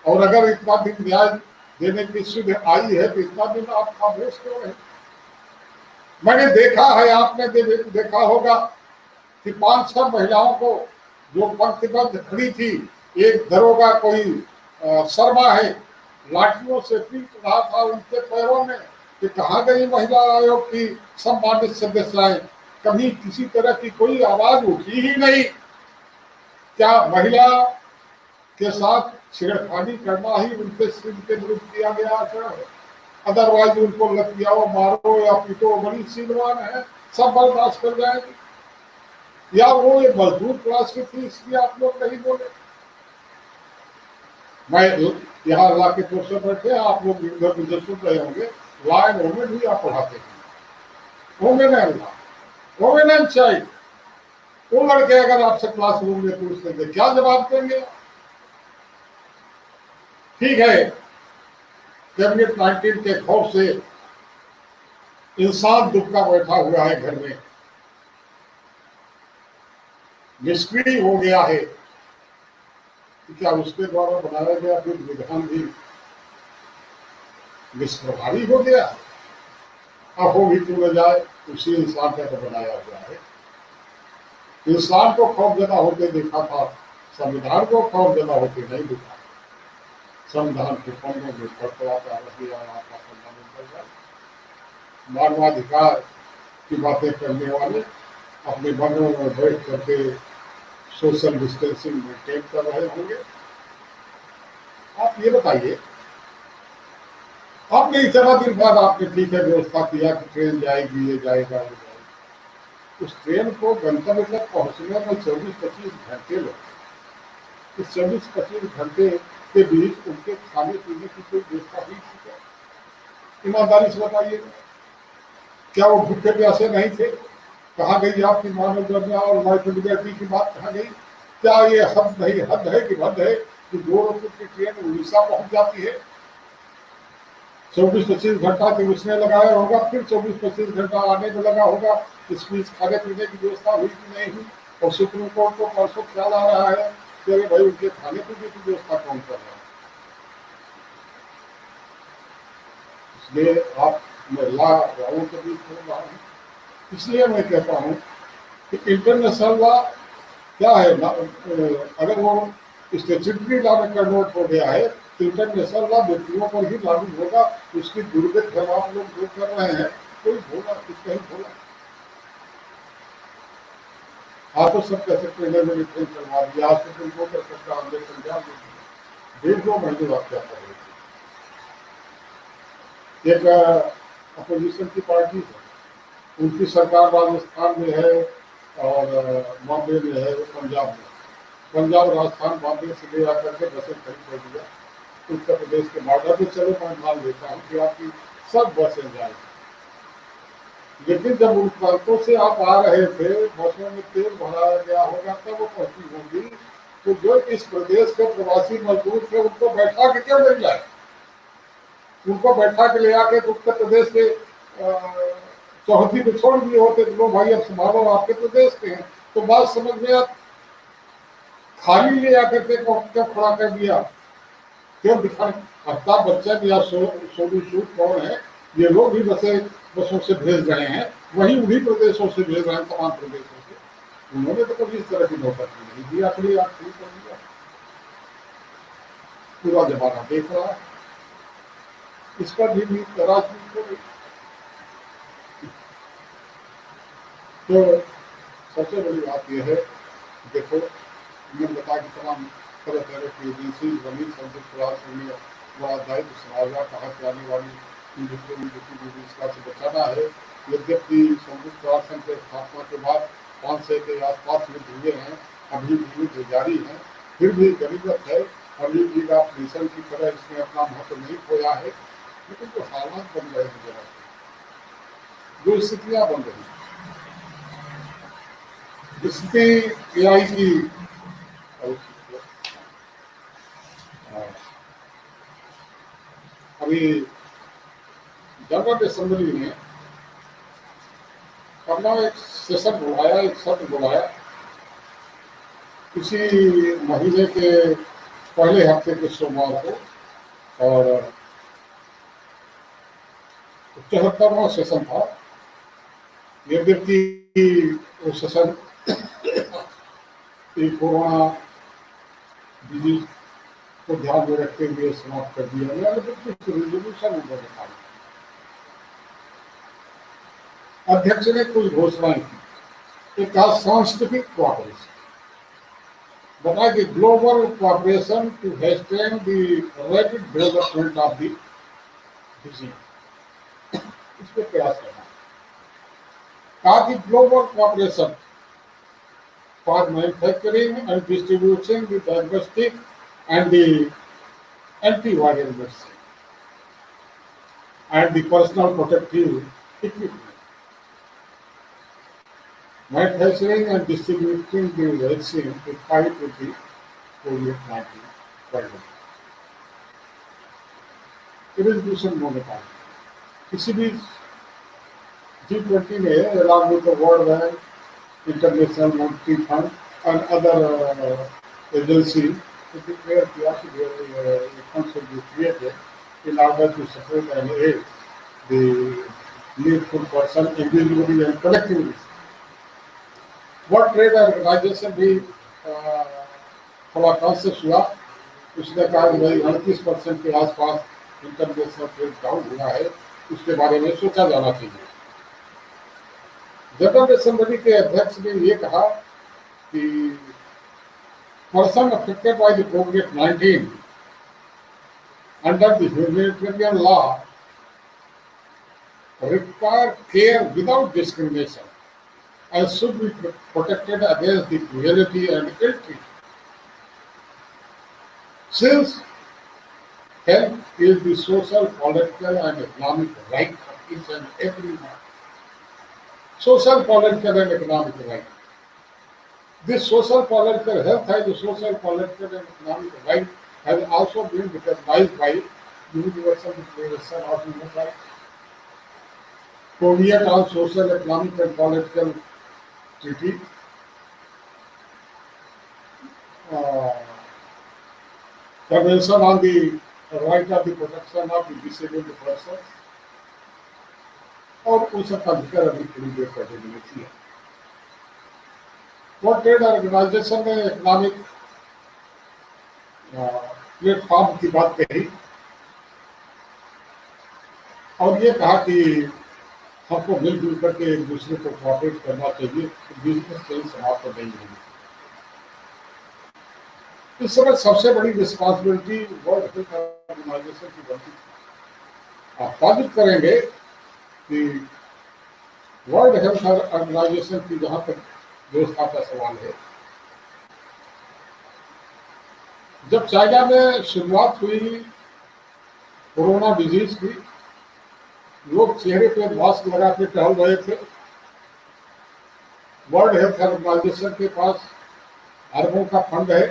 और अगर इतना दिन न्याय देने की सुधे आई है तो इतना दिन आप खामोश क्यों रहे? मैंने देखा है, आपने देखा होगा कि 5-6 महिलाओं को जो पंक्तिबद्ध खड़ी थी, एक दरोगा कोई शर्मा है, लाठियों से पीट रहा था उनके पैरों में। कि कहाँ गई महिला आयोग की सम्मानित सदस्याएं? कभी किसी तरह की कोई आवाज उठी ही नहीं। क्या महिला के साथ छेड़खानी करना ही उनके के विरुद्ध किया गया आचरण है? अदरवाइज उनको लतियाओ, मारो या पीटो, बड़ी सीलवान है, सब बर्दाश्त कर जाएंगे। या वो ये मजदूर क्लास की थी इसलिए आप लोग नहीं बोले? मैं यहाँ ला के प्रोफेसर बैठे, आप लोग इधर उधर सुन रहे होंगे। लॉ एंड वुमेन भी आप पढ़ाते हैं, women and law, women and child. वो लड़के अगर आपसे क्लासरूम में पूछ लेंगे क्या जवाब देंगे? ठीक है, कोविड-19 के खौफ से इंसान दुबका बैठा हुआ है घर में, निष्क्रिय हो गया है। क्या उसके द्वारा बनाया गया फिर विधान भी निष्प्रभावी हो गया? अब हो भी क्यों न जाए, उसी इंसान का तो बनाया हुआ है। इंसान को खौफजदा होते देखा था, संविधान को खौफजदा होते नहीं देखा। संविधान के फंडों में फड़फड़ाता रही और आपका फंडामेंटल राइट मानवाधिकार की बातें करने वाले अपने बंगलों में बैठ करके सोशल डिस्टेंसिंग मेंटेन कर रहे होंगे। आप ये बताइए, आपने इतना दिन बाद आपने ठीक है व्यवस्था किया कि ट्रेन जाएगी, ये जाएगा, वो जाएगा। उस ट्रेन को गंतव्य तक पहुंचने में 24-25 घंटे लगे। इस 24-25 घंटे के बीच उनके खाने पीने की कोई व्यवस्था हुई थी क्या? ईमानदारी से बताइएगा, क्या वो भूखे प्यासे नहीं थे? कहाँ गई आपकी मानव गरिमा और लाइफ लिबर्टी की बात कहाँ गई? क्या ये हद नहीं, हद है कि हद है कि गोरखपुर की ट्रेन उड़ीसा पहुंच जाती है? 24-25 घंटा तो उसने लगाया होगा, फिर 24-25 घंटा आने में लगा होगा। इस बीच खाने पीने की व्यवस्था हुई कि नहीं हुई? और सुप्रीम कोर्ट को परसों ख्याल आ रहा है कि अरे भाई उनके खाने पीने की व्यवस्था कौन कर रहा है? इसलिए आप मैं ला राहुल के बीच बोल रहा हूँ। इसलिए मैं कहता हूँ कि इंटरनेशनल लॉ क्या है ना, अगर वो स्टेचुटरी लॉ में कन्वर्ट हो गया है तो इंटरनेशनल लॉ व्यक्तियों पर ही लागू होगा। उसकी दुर्गत आप लोग जो कर रहे हैं कोई भोला कुछ कहीं भोला। आप तो सब कह सकते हैं मैंने ट्रेन चलवा दिया, आज सुप्रीम कोर्ट कर सकता हमने पंजाब में 1.5-2 महीने बाद क्या कर रहे थे। एक अपोजिशन की पार्टी है, उनकी सरकार राजस्थान में है और बॉम्बे में है, पंजाब में। पंजाब, राजस्थान, बॉम्बे से ले आकर के बसें खरीद कर दिया उत्तर प्रदेश के बॉर्डर पे। चलो मैं मान लेता हूँ कि आपकी सब बसें जाएंगी, लेकिन जब उन प्रांतों से आप आ रहे थे, बसों में तेल भराया गया होगा तब वो पहुंची होंगी। तो जो इस प्रदेश के प्रवासी मजदूर थे उनको बैठा के क्यों ले जाए? उनको बैठा के ले आके तो उत्तर प्रदेश के चौहदी पे छोड़ दिए होते तो लो भाई अब संभालो, आपके प्रदेश के हैं। तो बात समझ में आ, खाली ले आकर के क्यों खड़ा कर दिया? क्यों दिखा? अमिताभ बच्चन या सोनू सूद कौन है, ये लोग भी बसों से भेज रहे हैं, वही उन्हीं प्रदेशों से भेज रहे हैं, तमाम प्रदेशों से। उन्होंने तो कभी इस तरह की नौकरी नहीं दी। आखिरी आप शुरू कर दिया, पूरा जमाना देख रहा है, इस पर भी राजनीति हो गई। तो सबसे बड़ी बात यह है, देखो मैंने बताया कि तमाम तरह तरह की एजेंसी बनी, संयुक्त राष्ट्र में बड़ा दायित्व संभाला, कहा जाने वाली गतिविधियों से बचाना है। यद्यपि संयुक्त राष्ट्र संघ के स्थापना के बाद 500 के आसपास युद्ध हुए हैं, अभी भी युद्ध जारी है, फिर भी गरीबत है। अभी लीग ऑफ नेशन की तरह इसने अपना महत्व नहीं खोया है, लेकिन जो हालात बन रहे हैं, जरा जो स्थितियाँ बन रही हैं, स्थिति एआई की अभी जनरल असेंबली ने अपना एक सेशन बुलाया, एक सत्र बुलाया इसी महीने के पहले हफ्ते के सोमवार को, और 74वां सेशन था। यद्यपि वो सेशन कोरोना डिजीज को ध्यान में रखते हुए समाप्त कर दिया गया, लेकिन कुछ रेजोल्यूशन उन्होंने निकाला। अध्यक्ष ने कुछ घोषणाएं की। एक कहा साइंटिफिक कोऑपरेशन, बता कि global cooperation to hasten the rapid development of the disease, इस पर प्रयास करना। कहा कि global cooperation for manufacturing and distribution the diagnostic and the antiviral medicine and the personal protective equipment, manufacturing and distributing the vaccine to fight with the COVID-19 pandemic. Resolution उन्होंने कहा। किसी भी G20 ने along with the World Bank, International Monetary Fund and other agencies to declare the funds should be created in order to support and aid the needful person individually and collectively. World Trade Organization भी थोड़ा conscious हुआ उसने कहा कि भाई 38% के आसपास international trade down हुआ है, उसके बारे में सोचा जाना चाहिए। जनरल असेंबली के अध्यक्ष ने ये कहा कि person affected by the covid under the humanitarian law require care without discrimination and should be protected against the cruelty and ill treatment. Since health is the social, political, and economic right of each and every man. Social, political, and economic right. This social, political health as a social, political, and economic right has also been recognized by Universal Declaration of Human Rights. Korea on Social, Economic, and Political Treaty, Convention on the Right of the Protection of the Disabled Persons, और उन सब का जिक्र अभी थोड़ी देर पहले मैंने किया। वर्ल्ड ट्रेड ऑर्गेनाइजेशन ने इकोनॉमिक प्लेटफॉर्म की बात कही और ये कहा कि हमको मिलजुल करके एक दूसरे को कोऑपरेट करना चाहिए, बिजनेस कहीं समाप्त नहीं होगी। इस समय सबसे बड़ी रिस्पॉन्सिबिलिटी वर्ल्ड हेल्थ ऑर्गेनाइजेशन की बनती है। आप साबित करेंगे कि वर्ल्ड हेल्थ ऑर्गेनाइजेशन की जहां तक व्यवस्था का सवाल है, जब चाइना में शुरुआत हुई कोरोना डिजीज की, लोग चेहरे पे मास्क लगा के टहल रहे थे। वर्ल्ड हेल्थ ऑर्गेनाइजेशन के पास अरबों का फंड है,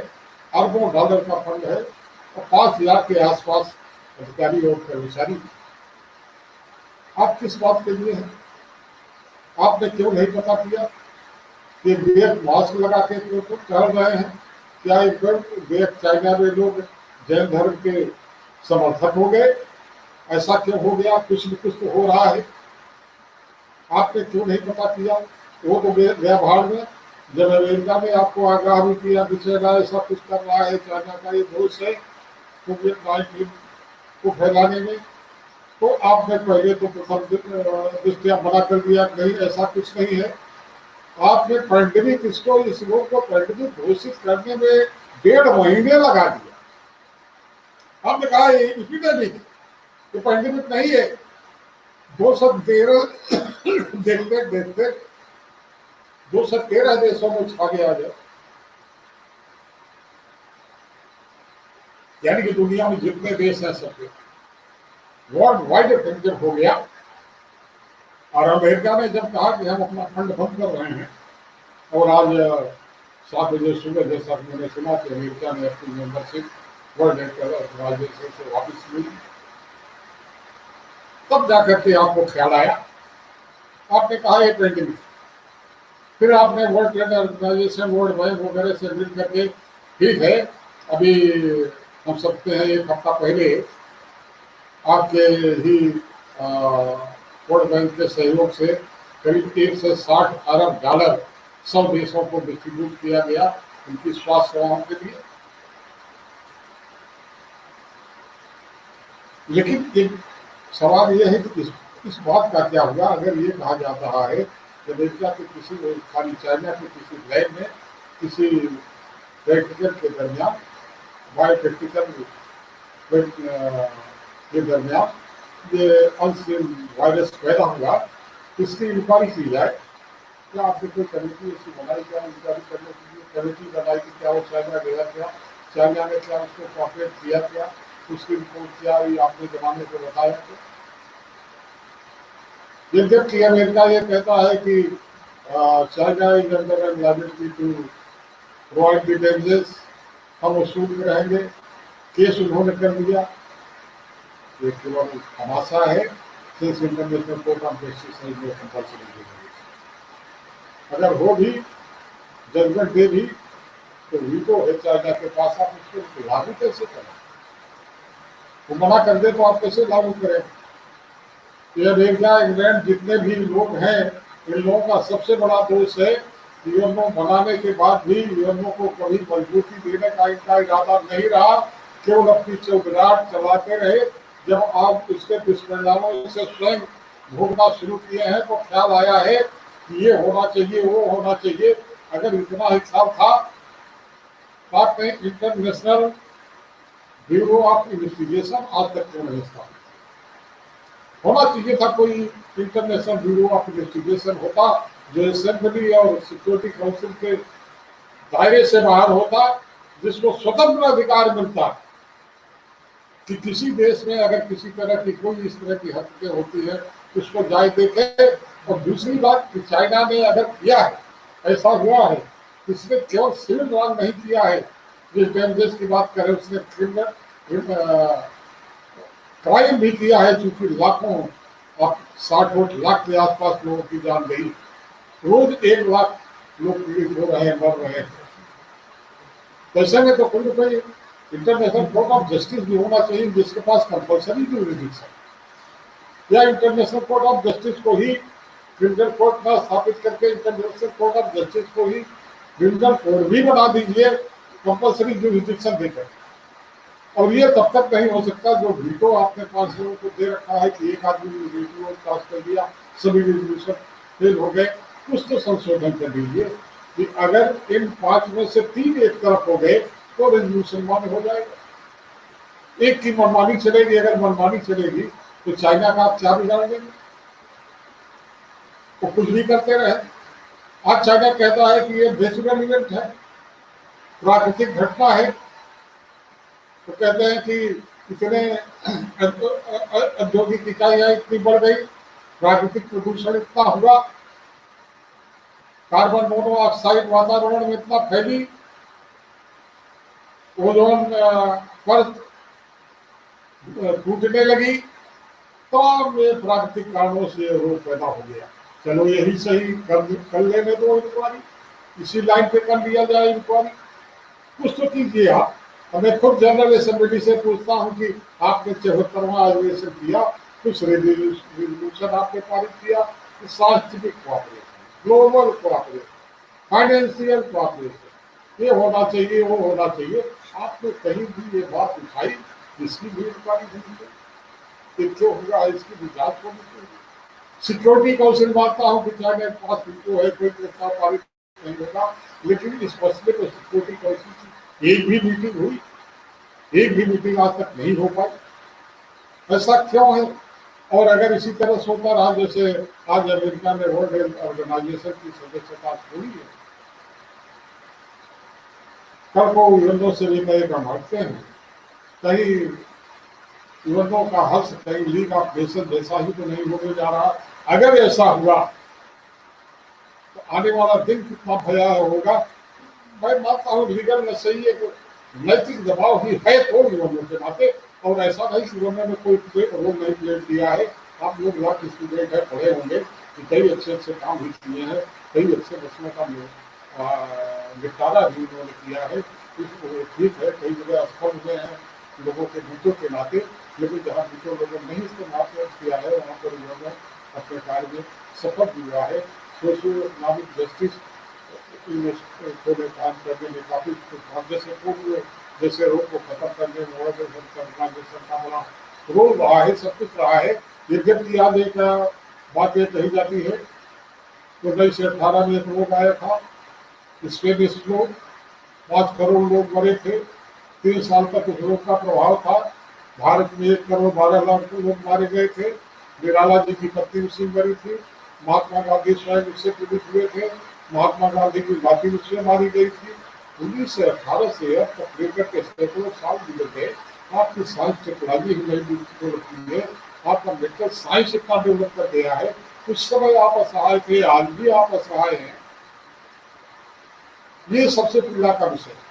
अरबों डॉलर का फंड है और 5 लाख के आसपास अधिकारी और कर्मचारी। आप किस बात के लिए हैं? आपने क्यों नहीं पता किया कि वे मास्क लगा के क्यों टहल रहे हैं? क्या वे चाइना में लोग जैन धर्म के समर्थक हो गए? ऐसा क्यों हो गया? कुछ न कुछ तो हो रहा है। आपने क्यों नहीं पता किया? वो तो गया भाड़ में। जब अमेरिका ने आपको आगाह भी किया कि चाइना ऐसा कुछ कर रहा है, चाइना का ये दोष है कोविड-19 को फैलाने में, तो आपने पहले तो प्रथम दृष्टिया मना कर दिया कि नहीं, ऐसा कुछ नहीं है। आपने पैंडेमिक इस रोग को पैंडेमिक घोषित करने में 1.5 महीने लगा दिया। आपने कहा ये एपिडेमिक, ये पैंडेमिक नहीं है। 213 देखते देखते 213 देशों में छा गया है। यानी कि दुनिया में जितने देश हैं सबके वर्ल्ड वाइड इफेक्ट जब हो गया और अमेरिका ने जब कहा कि हम अपना फंड बंद कर रहे हैं और आज 7 बजे सुबह जैसा मैंने सुना कि अमेरिका ने अपनी मेंबरशिप वर्ल्ड हेल्थ ऑर्गेनाइजेशन से वापस ली, तब जाकर के आपको ख्याल आया। आपने कहा ये पैंडेमिक। फिर आपने World trade Organisation, World Bank वगैरह से मिल करके, ठीक है अभी हम सकते हैं 1 हफ्ता पहले आपके ही वर्ल्ड बैंक के सहयोग से करीब 1 से 60 अरब डॉलर सब देशों को डिस्ट्रीब्यूट किया गया उनकी स्वास्थ्य सेवाओं के लिए। लेकिन एक सवाल यह है कि इस बात का क्या हुआ अगर ये कहा जा रहा है कि अमेरिका के किसी खाली चाइना के किसी लैब में किसी प्रैक्टिकल के दरमियान बायोटेक्निकल के दरमियान ये अनसीन वायरस पैदा हुआ, इसकी इंक्वायरी की जाए। क्या आपने कोई कमेटी ऐसी बनाई? क्या इंक्वायरी करने के लिए कमेटी बनाई कि क्या वो चाइना गया, क्या चाइना ने क्या उसको कॉपरेट किया, क्या उसकी रिपोर्ट क्या हुई, आपने जमाने को बताया? तो जबकि अमेरिका ये कहता है कि China is under an liability to provide the damages, हम वसूल में रहेंगे। केस उन्होंने कर दिया। ये केवल तमाशा है। Since international court of justice ने जो कंपल्सरी दे दी, अगर हो भी जजमेंट दे भी तो वीटो है चाइना के पास, आप उसको लागू कैसे करें? वो मना कर दे तो आप कैसे लागू करें? ये अमेरिका, इंग्लैंड जितने भी लोग हैं, इन लोगों का सबसे बड़ा दोष है यूएनओ बनाने के बाद भी यूएनओ को कभी मजबूती देने का इनका इरादा नहीं रहा। केवल अपनी चौबराट चलाते रहे। जब आप उसके दुष्परिणामों से स्वयं भोगना शुरू किए हैं तो ख्याल आया है कि ये होना चाहिए, वो होना चाहिए। अगर इतना हिसाब था तो आपने इंटरनेशनल ब्यूरो ऑफ इन्वेस्टिगेशन आज तक क्यों नहीं स्थापित? होना चाहिए था कोई इंटरनेशनल ब्यूरो ऑफ इन्वेस्टिगेशन होता जो असेंबली और सिक्योरिटी काउंसिल के दायरे से बाहर होता, जिसको स्वतंत्र अधिकार मिलता कि किसी देश में अगर किसी तरह की कोई इस तरह की हरकतें होती है उसको जाए देखे। और दूसरी बात कि चाइना ने अगर किया है, ऐसा हुआ है, इसने केवल सिविल रॉन्ग नहीं किया है। जिस डेमेजेस की बात करें उसने क्राइम भी किया है, चूंकि लाखों और 60 लाख के आसपास लोगों की जान गई। रोज 1 लाख लोग पीड़ित हो रहे हैं, मर रहे हैं। तो ऐसे में तो कोई ना कोई इंटरनेशनल कोर्ट ऑफ जस्टिस भी होना चाहिए जिसके पास कंपल्सरी जुरिडिक्शन। या इंटरनेशनल कोर्ट ऑफ जस्टिस को ही क्रिमिनल कोर्ट में स्थापित करके इंटरनेशनल कोर्ट ऑफ जस्टिस को ही क्रिमिनल कोर्ट भी बना दीजिए कंपल्सरी जुरिडिक्शन देकर। और ये तब तक नहीं हो सकता जो वीटो आपने 5 लोगों को दे रखा है कि एक आदमी ने वीटो पास कर दिया, सभी रेजोल्यूशन फेल हो गए। कुछ तो संशोधन कर दीजिए कि अगर इन 5 में से 3 एक तरफ हो गए तो रेजोल्यूशन मान्य हो जाएगा। एक की मनमानी चलेगी, अगर मनमानी चलेगी तो चाइना का आप क्या बिगाड़ देंगे? वो कुछ भी करते रहे। आज चाइना कहता है कि ये नेचुरल इवेंट है, प्राकृतिक घटना है। तो कहते हैं कि इतने औद्योगिक इकाइयां इतनी बढ़ गई, प्राकृतिक प्रदूषण इतना हुआ, कार्बन मोनोऑक्साइड वातावरण में इतना फैली, ओजोन परत टूटने लगी, तो प्राकृतिक कारणों से रोग पैदा हो गया। चलो यही सही, कर लेने दो इंक्वायरी, इसी लाइन पे कर लिया जाए इंक्वायरी। कुछ तो कीजिए आप। मैं खुद जनरल असेंबली से पूछता हूँ कि आपने 74वां अधिवेशन किया, कुछ रेजोल्यूशन आपने पारित किया, scientific cooperation, global cooperation, financial cooperation, ये होना चाहिए, वो होना चाहिए। आपने कहीं भी ये बात उठाई जिसकी भी इंक्वायरी होनी चाहिए, क्यों हुआ है इसकी भी जांच होनी चाहिए। सिक्योरिटी काउंसिल मानता हूँ कि चाहे पास वीटो है, कोई प्रस्ताव पारित नहीं होगा, लेकिन इस मसले पर सिक्योरिटी काउंसिल की एक भी मीटिंग हुई, एक भी मीटिंग आज तक नहीं हो पाई। ऐसा क्यों है? और अगर इसी तरह से होता रहा जैसे आज अमेरिका ने वर्ल्ड हेल्थ ऑर्गेनाइजेशन की सदस्यता छोड़ी है, कल को यूएनओ से भी कहीं हम हटते हैं, कहीं यूएनओ का हल कहीं लीग ऑफ नेशन जैसा ही तो नहीं होने जा रहा। अगर ऐसा हुआ तो आने वाला दिन कितना भयावह होगा। मैं मानता हूँ लीगल में सही है, नैतिक दबाव ही है तो यूएनओ के नाते। और ऐसा नहीं कि यूएनओ ने कोई रोल नहीं प्ले किया है। आप लोग यहाँ के स्टूडेंट है, पढ़े होंगे कि कई अच्छे अच्छे काम भी किए हैं, कई अच्छे मसलों का निपटारा भी उन्होंने किया है। ठीक है, कई जगह असफल हुए हैं लोगों के वीटो के नाते, लेकिन जहाँ वीटो लोगों ने नहीं इस्तेमाल किया है वहाँ पर उन्होंने अपने कार्य में सफल भी हुआ है। सोशियो इकोनॉमिक जस्टिस को काम करने में काफी जैसे रोग को खत्म करने में ऑर्गेनाइजेशन का बड़ा रोल रहा है, सब कुछ रहा है। यद्यपि आज एक बात ये कही जाती है तो 1918 में एक रोग आया था, स्पेनिश फ्लू, 5 करोड़ लोग मरे थे। 3 साल तक उस रोग का प्रभाव था। भारत में 1 करोड़ 12 लाख लोग मारे गए थे। निराला जी की पत्नी उसी मरी थी। महात्मा गांधी स्वयं उससे पीड़ित हुए थे। महात्मा गांधी की माती उससे मारी गई थी। 1918 से अब तक लेकर के सैकड़ों साल गुजर गए, आपकी साइंस टेक्नोलॉजी ही नहीं डेवलप की है, आपका मेडिकल साइंस इतना डेवलप कर गया है। उस समय आप असहाय थे, आज भी आप असहाय हैं। ये सबसे पीड़ा का विषय है।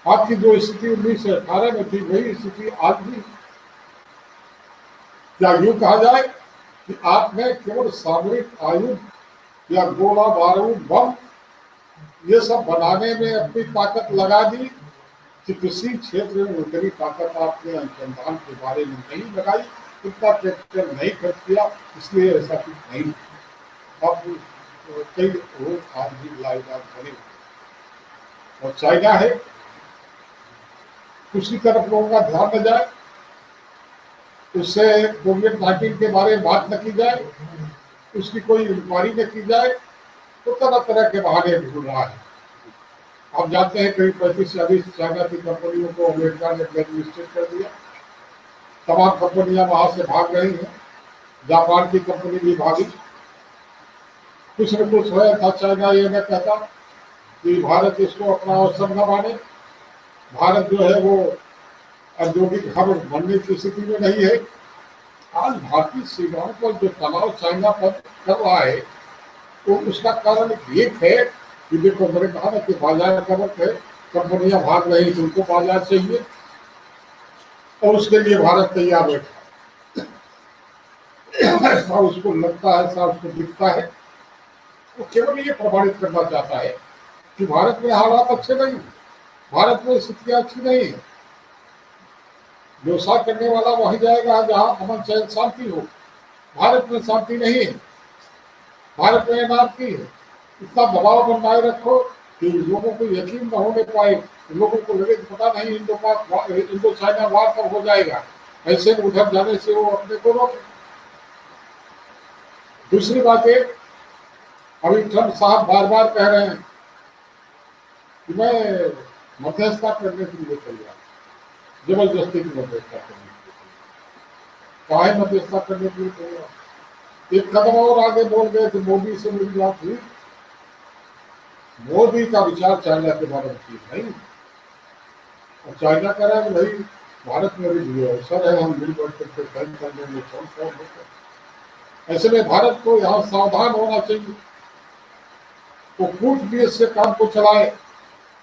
आपकी जो स्थिति 1918 में थी वही स्थिति आज भी। क्या यूं कहा जाए कि आपने केवल सामरिक आयुध या गोला बारूद बम ये सब बनाने में अपनी ताकत लगा दी कि किसी क्षेत्र में उतनी ताकत आपने अनुसंधान के बारे में नहीं लगाई, इतना कैपिटल नहीं खर्च किया, इसलिए ऐसा कुछ नहीं। अब कई रोग आज भी लाइलाज बने। और चाइना है उसकी तरफ लोगों का ध्यान न जाए, उससे कोविड-19 के बारे में बात न की जाए, उसकी कोई इंक्वायरी न की जाए, तो तरह तरह के बहाने ढूंढ रहा है। आप जानते हैं करीब 35-40 चाइना की कंपनियों को अमेरिका ने ब्लैक लिस्टेड कर दिया। तमाम कंपनियां वहां से भाग रही हैं, जापान की कंपनी भी भागी। कुछ न कुछ है था, चाइना ये न कहता कि भारत इसको अपना अवसर न माने। भारत जो है वो औद्योगिक हब बनने की स्थिति में नहीं है। आज भारतीय सीमाओं पर जो तनाव चाइना पर कर रहा है, तो उसका कारण एक है कि देखो, मैंने कहा ना कि बाजार का वक्त है, कंपनियां भाग रही तो उनको बाजार चाहिए और उसके लिए भारत तैयार बैठा। ऐसा उसको लगता है, ऐसा उसको दिखता है। वो केवल ये प्रमाणित करना चाहता है कि भारत में हालात अच्छे नहीं, भारत में स्थितियां अच्छी नहीं है। व्यवसाय करने वाला वहीं जाएगा जहां अमन चैन शांति हो। भारत में शांति नहीं है, भारत में अनारकी है। इतना दबाव बनाए रखो कि लोगों को यकीन न होने पाए, लोगों को लगे कि पता नहीं इंडो चाइना वार कब हो जाएगा। ऐसे में उधर जाने से वो अपने को रोके। दूसरी बात है, अभी ट्रंप साहब बार बार कह रहे हैं कि मैं मध्यस्थता करने के लिए तैयार, जबरदस्ती की मध्यस्थता करने के लिए। काहे मध्यस्थता करने के लिए तैयार? एक कदम और आगे बोल गए कि मोदी से मेरी बात हुई। मोदी का विचार चाइना के बारे में ठीक नहीं, और चाइना कह रहा है कि भाई भारत में भी अवसर है, हम मिल बैठ करके तय कर लेंगे कौन कौन होकर। ऐसे में भारत को यहाँ सावधान होना चाहिए। वो कूटनीति से काम को चलाए,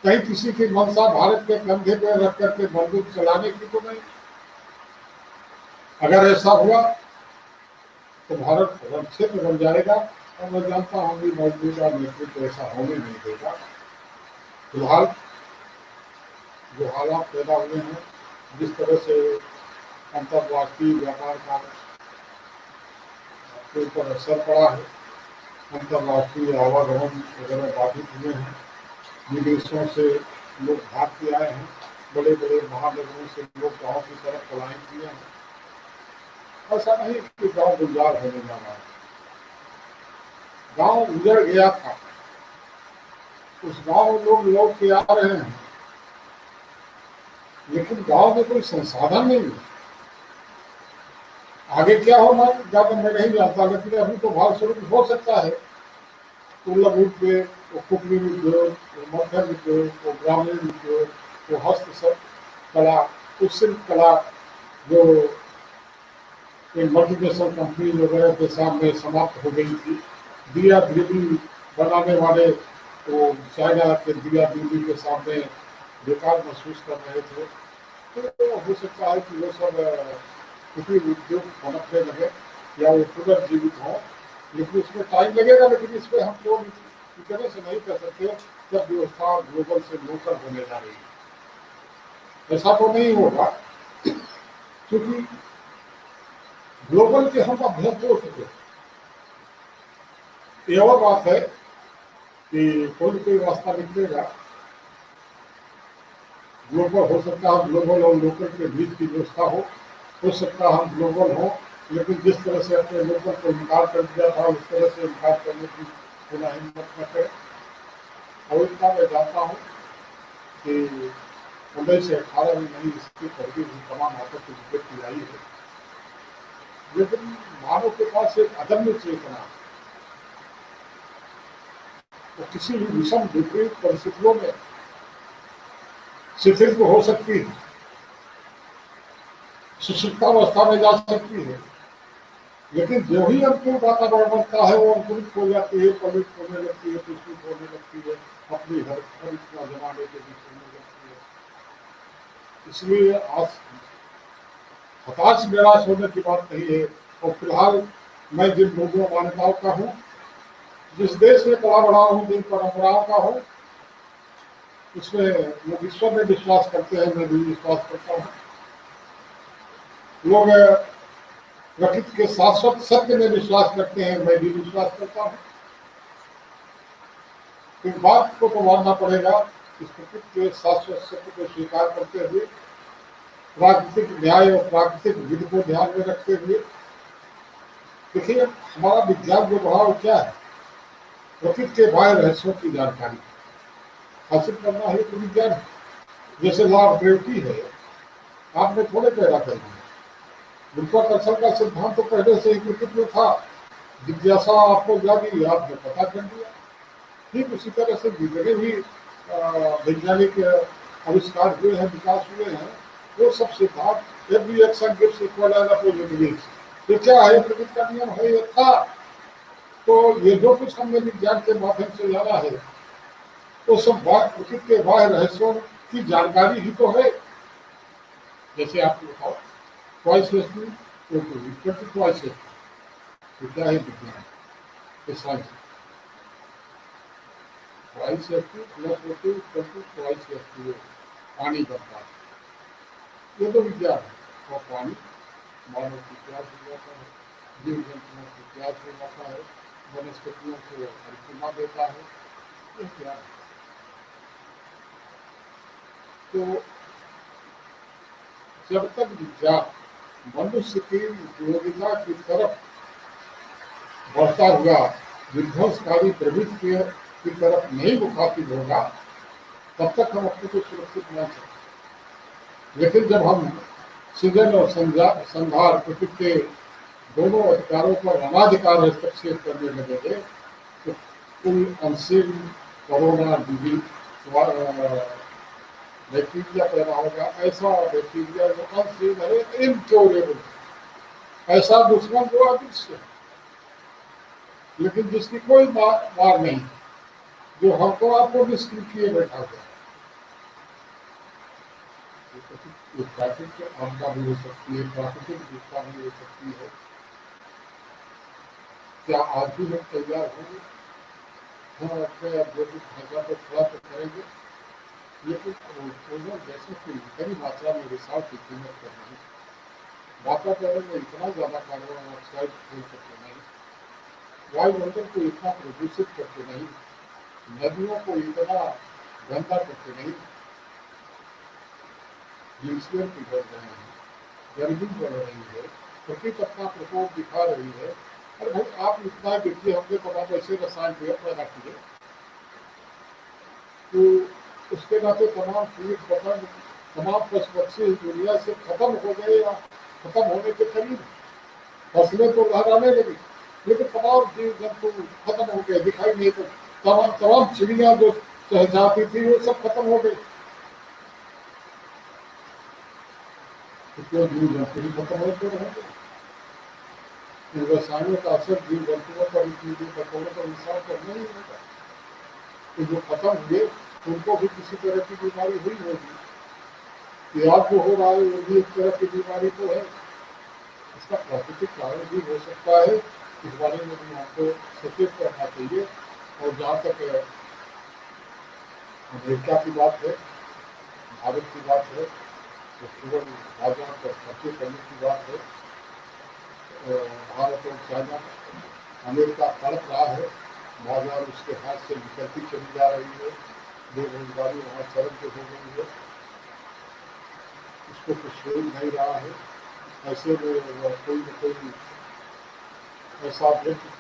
कहीं किसी की मंशा भारत के कंधे पर रख करके बंदूक चलाने की तो नहीं। अगर ऐसा हुआ तो भारत रणक्षेत्र बन जाएगा, और मैं जानता हूँ कि मौजूदा नेतृत्व ऐसा होने नहीं देगा। फिलहाल जो हालात पैदा हुए हैं, जिस तरह से अंतर्राष्ट्रीय व्यापार का के ऊपर असर पड़ा है, अंतर्राष्ट्रीय आवागमन वगैरह बाधित हुए हैं, विदेशों से लोग भाग के आए हैं, बड़े बड़े महानगरों से लोग गाँव की तरफ पलायन किए हैं। ऐसा नहीं कि गाँव गुलजार होने जा रहा है, गाँव उजड़ गया था, उस गाँव में लोग लौट के आ रहे हैं, लेकिन गाँव में कोई संसाधन नहीं है। आगे क्या होगा ज्यादा मैं नहीं जानता, लेकिन अभी तो भारत स्वरूप हो सकता है। दुर्लभ रूप में वो कुटीर उद्योग, वो मध्यम उद्योग, वो ग्रामीण उद्योग, वो हस्तशिल्प कला, वो शिल्प कला जो मल्टीनेशनल कंपनी वगैरह के सामने समाप्त हो गई थी। दिया बिजली बनाने वाले वो चाइना के दिया बिजली के सामने बेकार महसूस कर रहे थे। तो हो सकता है कि वो सब कुटीर उद्योग पनपने लगे या वो पुनर्जीवित हों, लेकिन इसमें टाइम लगेगा। लेकिन इसमें हम तो इतने से नहीं कर सकते जब व्यवस्था ग्लोबल से लोकल होने जा रही है। ऐसा तो नहीं होगा, क्योंकि ग्लोबल के हम अभ्यस्त हो चुके हैं। ये और बात है कि कोई रास्ता निकलेगा ग्लोबल। हो सकता है ग्लोबल और लोकल के बीच की व्यवस्था हो सकता है हम ग्लोबल हो, लेकिन जिस तरह से अपने लोकल को इनकार कर दिया था, उस तरह से इनकार करने की थोड़ा हिम्मत न करें। और इतना मैं जानता हूँ कि 19 से 18 में नहीं, इसकी पहले भी तमाम हाथों की विज्ञप्ति आई है, लेकिन मानव के पास एक अदम्य चेतना, तो किसी भी विषम विपरीत परिस्थितियों में शिथिल हो सकती है, सुषुप्तावस्था में जा सकती है, लेकिन जो ही अनुकूल वातावरण बनता है वो अंकुरित हो जाती है, पवित होने लगती है, पुष्पित होने लगती है, अपनी हरित जमाने के बीच होने लगती है। इसलिए आज हताश निराश होने की बात नहीं है। और फिलहाल मैं जिन मूल्यों मान्यताओं का हूँ, जिस देश में पला बढ़ा हूँ, जिन परंपराओं का हूँ, उसमें लोग ईश्वर में विश्वास करते हैं, मैं भी विश्वास करता हूँ। लोग प्रकृति के शाश्वत सत्य में विश्वास करते हैं, मैं भी विश्वास करता हूँ। इस बात को तो मानना पड़ेगा, इस प्रकृति के शाश्वत सत्य को स्वीकार करते हुए प्राकृतिक न्याय और प्राकृतिक विधि को ध्यान में रखते हुए। देखिए, हमारा विज्ञान जो बढ़ाव क्या है, प्रकृति के बाह्य रहस्यों की जानकारी हासिल करना है तो विज्ञान है। जैसे लॉ ऑफ ग्रेविटी है, आपने थोड़े पैदा कर दिया, गुरुत्वाकर्षण का सिद्धांत तो पहले से ही प्रकृति में था, जिज्ञासा आपको जागी, आपने पता कर दिया। ठीक उसी तरह से जितने भी वैज्ञानिक आविष्कार हुए हैं, विकास हुए हैं, वो सब सिद्धांत every action gives equal and opposite results. ये क्या है? प्रकृति का नियम है, ये था। तो ये जो कुछ हमने विज्ञान के माध्यम से जाना है, तो सब प्रकृति के बाह्य रहस्यों की जानकारी ही तो है। जैसे आपको बताओ, twice less two equal to twice less two, क्या है विज्ञान? ये science. Twice less two plus two equal to twice less two, पानी बनता है, ये तो विज्ञान है। और पानी मानव की प्यास हो जाता है, जीव जंतुओं की प्यास हो जाता है, वनस्पतियों को परिक्रमा देता है, ये क्या है? तो जब तक विज्ञान मनुष्य की उपयोगिता की तरफ बढ़ता हुआ विध्वंसकारी प्रवृत्ति की तरफ नहीं मुखातिब होगा, तब तक हम अपने को सुरक्षित मान सकते। लेकिन जब हम सृजन और संहार प्रकृति के दोनों अधिकारों पर अनाधिकार हस्तक्षेप करने लगेंगे, तो कोई अनसीन कोरोना बैक्टीरिया पैदा होगा, ऐसा बैक्टीरिया जो अनसीन है, इनक्योरेबल, ऐसा दुश्मन जो अदृश्य है, लेकिन जिसकी कोई मार नहीं, जो हमको आपको निष्क्रिय किए बैठा गया। प्राकृतिक आपदा भी हो सकती है, प्राकृतिक विपदा भी हो सकती है। क्या आज भी हम तैयार होंगे? हम अपने औद्योगिक ढांचा को खड़ा तो करेंगे, लेकिन ओजोन गैसों की बड़ी मात्रा में रिसाव की कीमत पर नहीं, वातावरण में इतना ज़्यादा कार्बन डाइऑक्साइड छोड़ सकते नहीं, वायुमंडल को इतना प्रदूषित करते नहीं, नदियों को इतना गंदा करते नहीं, ग्लेशियर पिघल रहे हैं, गर्मी बढ़ रही है, प्रकृति अपना प्रकोप दिखा रही है। अरे भाई, आप इतना देखिए, हमने तमाम ऐसे रसायन पैदा किए, तो उसके नाते तमाम कीट पतंग, तमाम पशु पक्षी दुनिया से खत्म हो गए या खत्म होने के करीब। फसलें तो लहराने लगी, लेकिन तमाम जीव जंतु खत्म हो गए, दिखाई नहीं। तो तमाम चिड़िया जो चहचहाती थी, वो सब खत्म हो गई। तो जीव जंतु ही खत्म होते रहेंगे। रसायनों का असर जीव जंतुओं पर, पतंगों पर इंसान पर नहीं होगा। तो जो खत्म हुए, उनको भी किसी तरह की बीमारी हुई होगी। याद जो हो रहा है, वो भी एक तरह की बीमारी तो है। इसका प्राकृतिक कारण भी हो सकता है, इस बारे में भी हमको सचेत रहना चाहिए। और जहाँ तक अमेरिका की बात है, भारत की बात है, तो केवल राजा पर खर्चे करने की बात है। भारत और चाइना, अमेरिका तड़प रहा है, बाजार उसके हाथ से निकलती चली जा रही है, बेरोजगारी वहाँ चरम पे हो गई है, उसको कुछ हो ही नहीं रहा है। ऐसे में कोई न कोई ऐसा व्यक्ति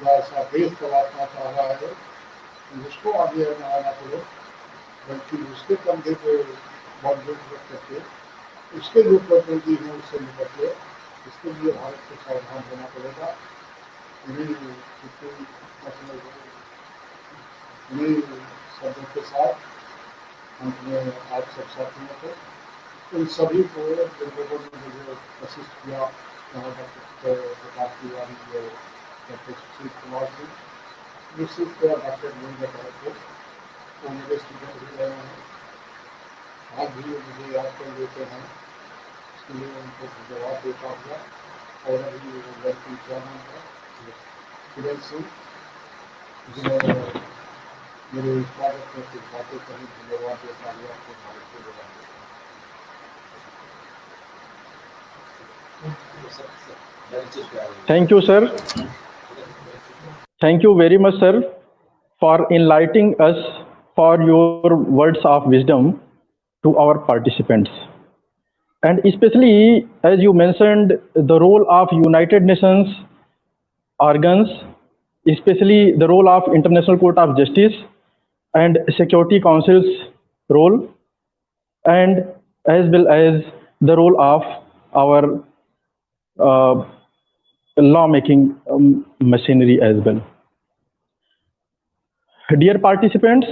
या ऐसा देश तलाशना चाह रहा है कि उसको आगे आना पड़े, बल्कि उसके कंधे पे मजबूत रख करके उसके जो प्रतिनिधि हैं उससे निपटे। इसके लिए भारत को सावधान होना पड़ेगा। नई शब्दों के साथ हमने आप सब साथियों को, इन सभी को, जिन लोगों ने मुझे असिस्ट किया, यहाँ डॉक्टर प्रकाश तिवारी, डॉक्टर सुशील कुमार सिंह, निश्चित डॉक्टर महेंद्र भरत को, वो मेरे स्टूडेंट भी रहे हैं, आज भी वो मुझे याद कर लेते हैं, इसके लिए उनको धन्यवाद देता हुआ। और अभी वो लड़की क्या नाम था, किरण सिंह, जिन्होंने मेरे स्वागत में कुछ बातें कही, धन्यवाद देता हुआ आपको भारत को बता देता। Thank you, sir. Thank you very much, sir, for enlightening us, for your words of wisdom to our participants. and especially as you mentioned the role of United Nations organs, especially the role of International Court of Justice and Security Council's role, and as well as the role of our uh, lawmaking machinery as well. Dear participants,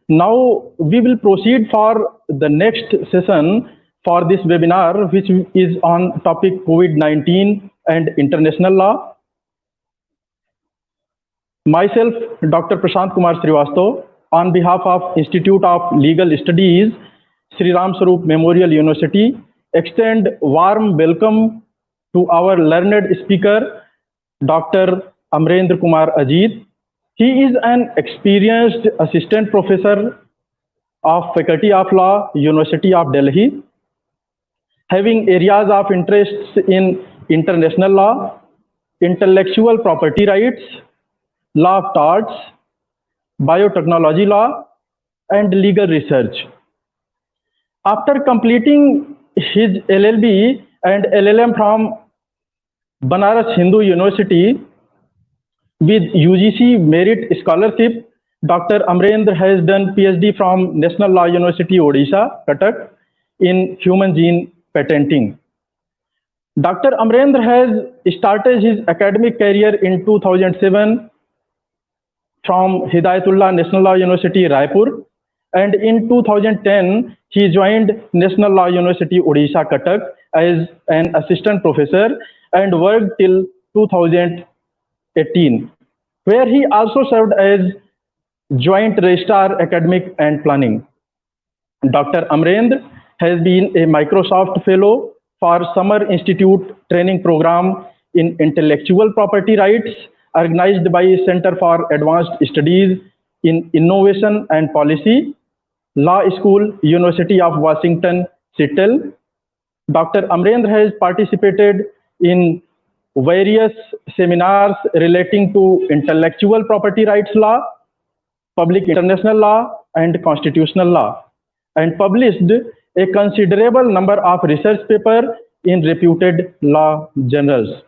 now we will proceed for the next session for this webinar, which is on topic COVID-19 and international law. Myself, Dr. Prashant Kumar Srivastav, on behalf of Institute of Legal Studies, Sri Ram Sarup Memorial University, extend warm welcome to our learned speaker, Dr. Amrendra Kumar Ajit. He is an experienced assistant professor of Faculty of Law, University of Delhi, having areas of interests in international law, intellectual property rights, law of torts, biotechnology law, and legal research. After completing his LLB and LLM from Banaras Hindu University with UGC Merit Scholarship, Dr. Amrendra has done PhD from National Law University, Odisha, Cuttack, in human gene patenting. Dr. Amrendra has started his academic career in 2007 from Hidayatullah National Law University, Raipur, and in 2010 he joined National Law University, Odisha, Cuttack as an assistant professor and worked till 2018, where he also served as Joint Registrar Academic and Planning. Dr. Amrendra has been a Microsoft Fellow for Summer Institute Training Program in Intellectual Property Rights, organized by Center for Advanced Studies in Innovation and Policy, Law School, University of Washington, Seattle. Dr. Amrendra has participated in various seminars relating to intellectual property rights law, public international law, and constitutional law, and published a considerable number of research papers in reputed law journals.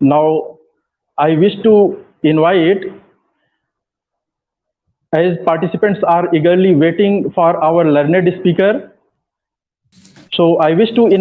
Now, I wish to invite, as participants are eagerly waiting for our learned speaker, so I wish to invite